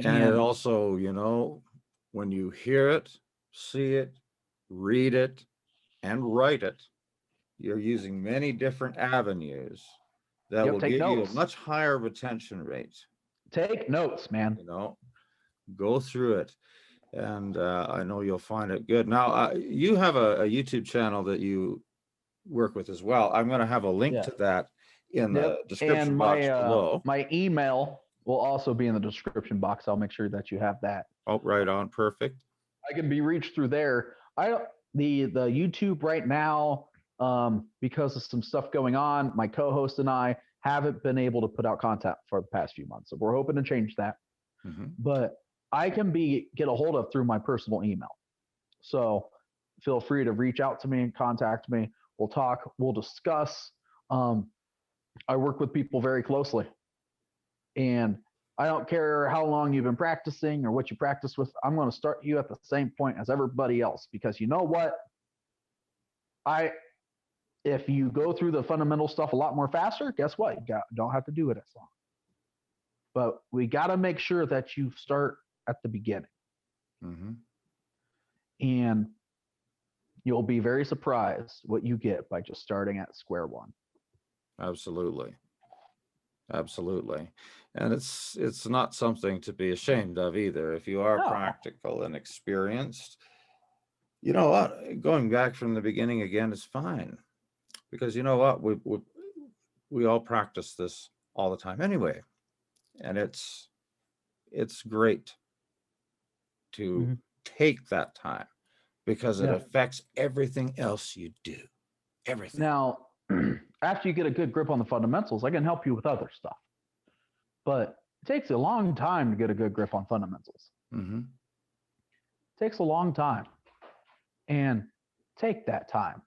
And it also, you know, when you hear it, see it, read it, and write it, you're using many different avenues that will give you a much higher retention rate. Take notes, man. You know, go through it. And I know you'll find it good. Now, you have a YouTube channel that you work with as well. I'm going to have a link to that in the description box below. My email will also be in the description box. I'll make sure that you have that. Oh, right on. Perfect. I can be reached through there. The YouTube right now, because of some stuff going on, my co-host and I haven't been able to put out content for the past few months. So we're hoping to change that. But I can get a hold of through my personal email. So feel free to reach out to me and contact me. We'll talk. We'll discuss. I work with people very closely. And I don't care how long you've been practicing or what you practice with. I'm going to start you at the same point as everybody else, because you know what? If you go through the fundamental stuff a lot more faster, guess what? Don't have to do it as long. But we got to make sure that you start at the beginning. And you'll be very surprised what you get by just starting at square one. Absolutely. And it's not something to be ashamed of either. If you are practical and experienced, you know what, going back from the beginning again is fine, because you know what, we all practice this all the time anyway. And it's great to take that time because it affects everything else you do. Everything. Now, after you get a good grip on the fundamentals, I can help you with other stuff. But it takes a long time to get a good grip on fundamentals. Mm-hmm. It takes a long time. And take that time.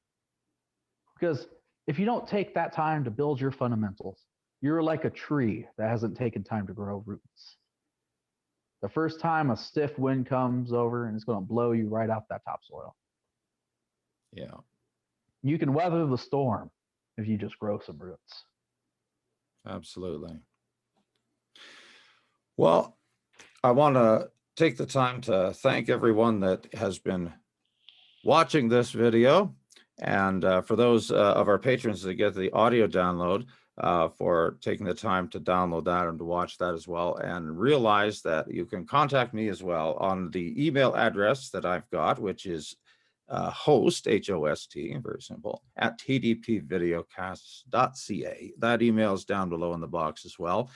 Because if you don't take that time to build your fundamentals, you're like a tree that hasn't taken time to grow roots. The first time a stiff wind comes over and it's going to blow you right out that topsoil. Yeah. You can weather the storm if you just grow some roots. Absolutely. Well, I want to take the time to thank everyone that has been watching this video. And for those of our patrons that get the audio download, for taking the time to download that and to watch that as well, and realize that you can contact me as well on the email address that I've got, which is host, H-O-S-T, very simple, at tdpvideocasts.ca. That email is down below in the box as well.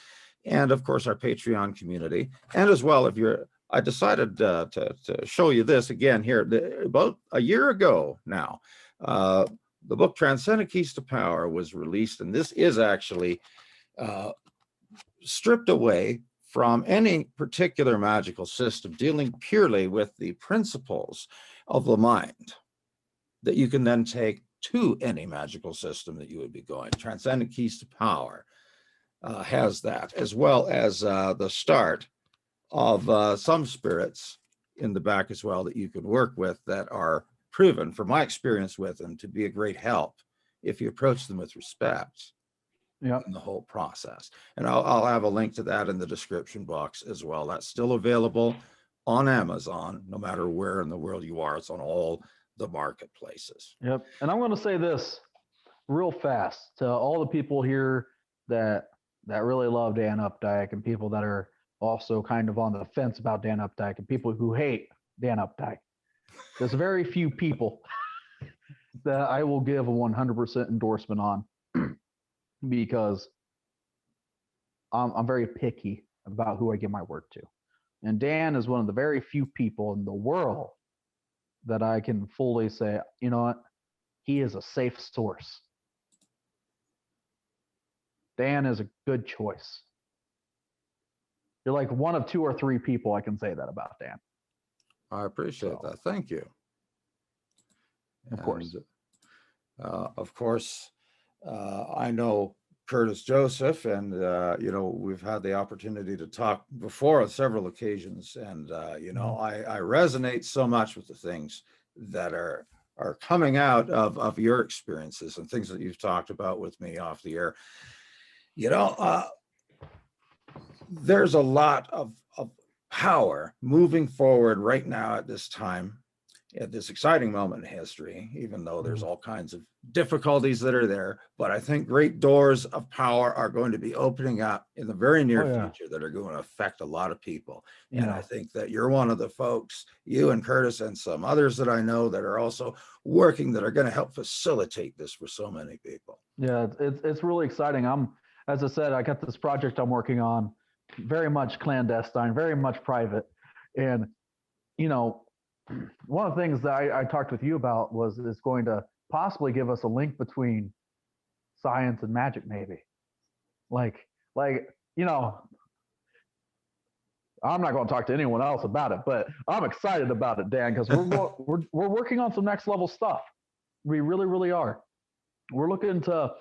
And of course, our Patreon community. And as well, I decided to show you this again here about a year ago now. The book Transcended Keys to Power was released, and this is actually stripped away from any particular magical system, dealing purely with the principles of the mind that you can then take to any magical system that you would be going. Transcended Keys to Power has that, as well as the start of some spirits in the back as well that you can work with that are proven, from my experience with them, to be a great help if you approach them with respect in the whole process. And I'll have a link to that in the description box as well. That's still available on Amazon, no matter where in the world you are. It's on all the marketplaces. Yep. And I'm going to say this real fast to all the people here that really love Dan Updike, and people that are also kind of on the fence about Dan Updike, and people who hate Dan Updike. There's very few people that I will give a 100% endorsement on because I'm very picky about who I give my word to. And Dan is one of the very few people in the world that I can fully say, you know what, he is a safe source. Dan is a good choice. You're like one of 2 or 3 people I can say that about Dan. I appreciate that. Thank you. Of course. Of course, I know Curtis Joseph, and we've had the opportunity to talk before on several occasions, and I resonate so much with the things that are coming out of your experiences and things that you've talked about with me off the air. There's a lot of power moving forward right now at this time, at this exciting moment in history, even though there's all kinds of difficulties that are there. But I think great doors of power are going to be opening up in the very near future that are going to affect a lot of people. And I think that you're one of the folks, you and Curtis and some others that I know that are also working, that are going to help facilitate this for so many people. Yeah, it's really exciting. As I said, I got this project I'm working on, very much clandestine, very much private. And, one of the things that I talked with you about was it's going to possibly give us a link between science and magic, maybe. I'm not going to talk to anyone else about it, but I'm excited about it, Dan, because we're working on some next level stuff. We really, really are. We're looking to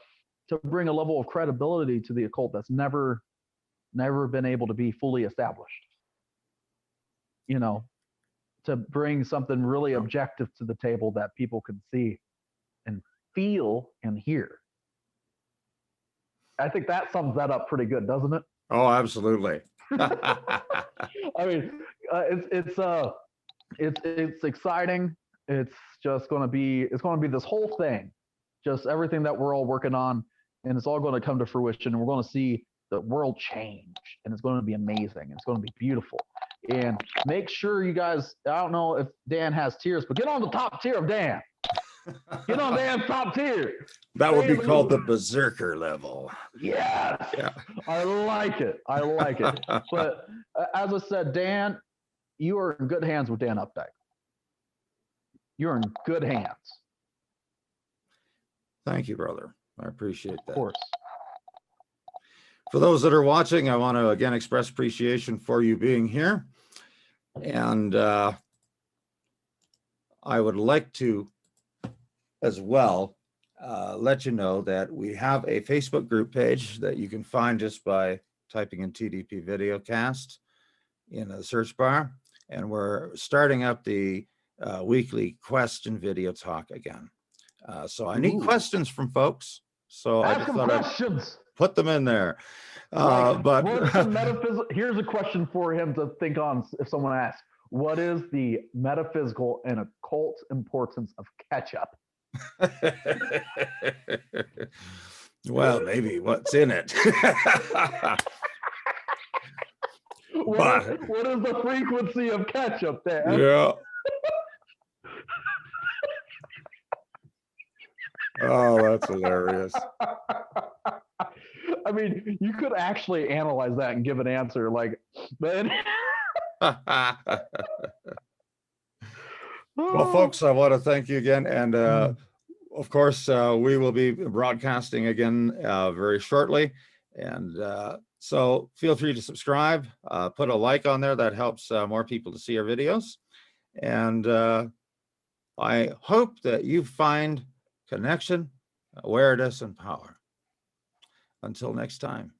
bring a level of credibility to the occult that's never been able to be fully established. To bring something really objective to the table that people can see and feel and hear. I think that sums that up pretty good, doesn't it? Oh, absolutely. I mean, it's exciting. It's going to be this whole thing, just everything that we're all working on, and it's all going to come to fruition, and we're going to see the world change, and it's going to be amazing. It's going to be beautiful. And make sure you guys, I don't know if Dan has tiers, but get on the top tier of Dan. Get on Dan's top tier. That would be called the berserker level. Yes. Yeah. I like it. I like it. But as I said, Dan, you are in good hands with Dan Updike. You're in good hands. Thank you, brother. I appreciate that. Of course. For those that are watching, I want to again express appreciation for you being here. And I would like to as well let you know that we have a Facebook group page that you can find just by typing in TDP Videocast in the search bar. And we're starting up the weekly question video talk again. So I need questions from folks. So I just thought I'd put them in there. But here's a question for him to think on if someone asks, what is the metaphysical and occult importance of ketchup? Well, maybe what's in it. What is the frequency of ketchup there? Yeah. Oh, that's hilarious. I mean, you could actually analyze that and give an answer like, but well, folks, I want to thank you again. And of course, we will be broadcasting again very shortly. And so feel free to subscribe, put a like on there. That helps more people to see our videos. And I hope that you find connection, awareness, and power. Until next time.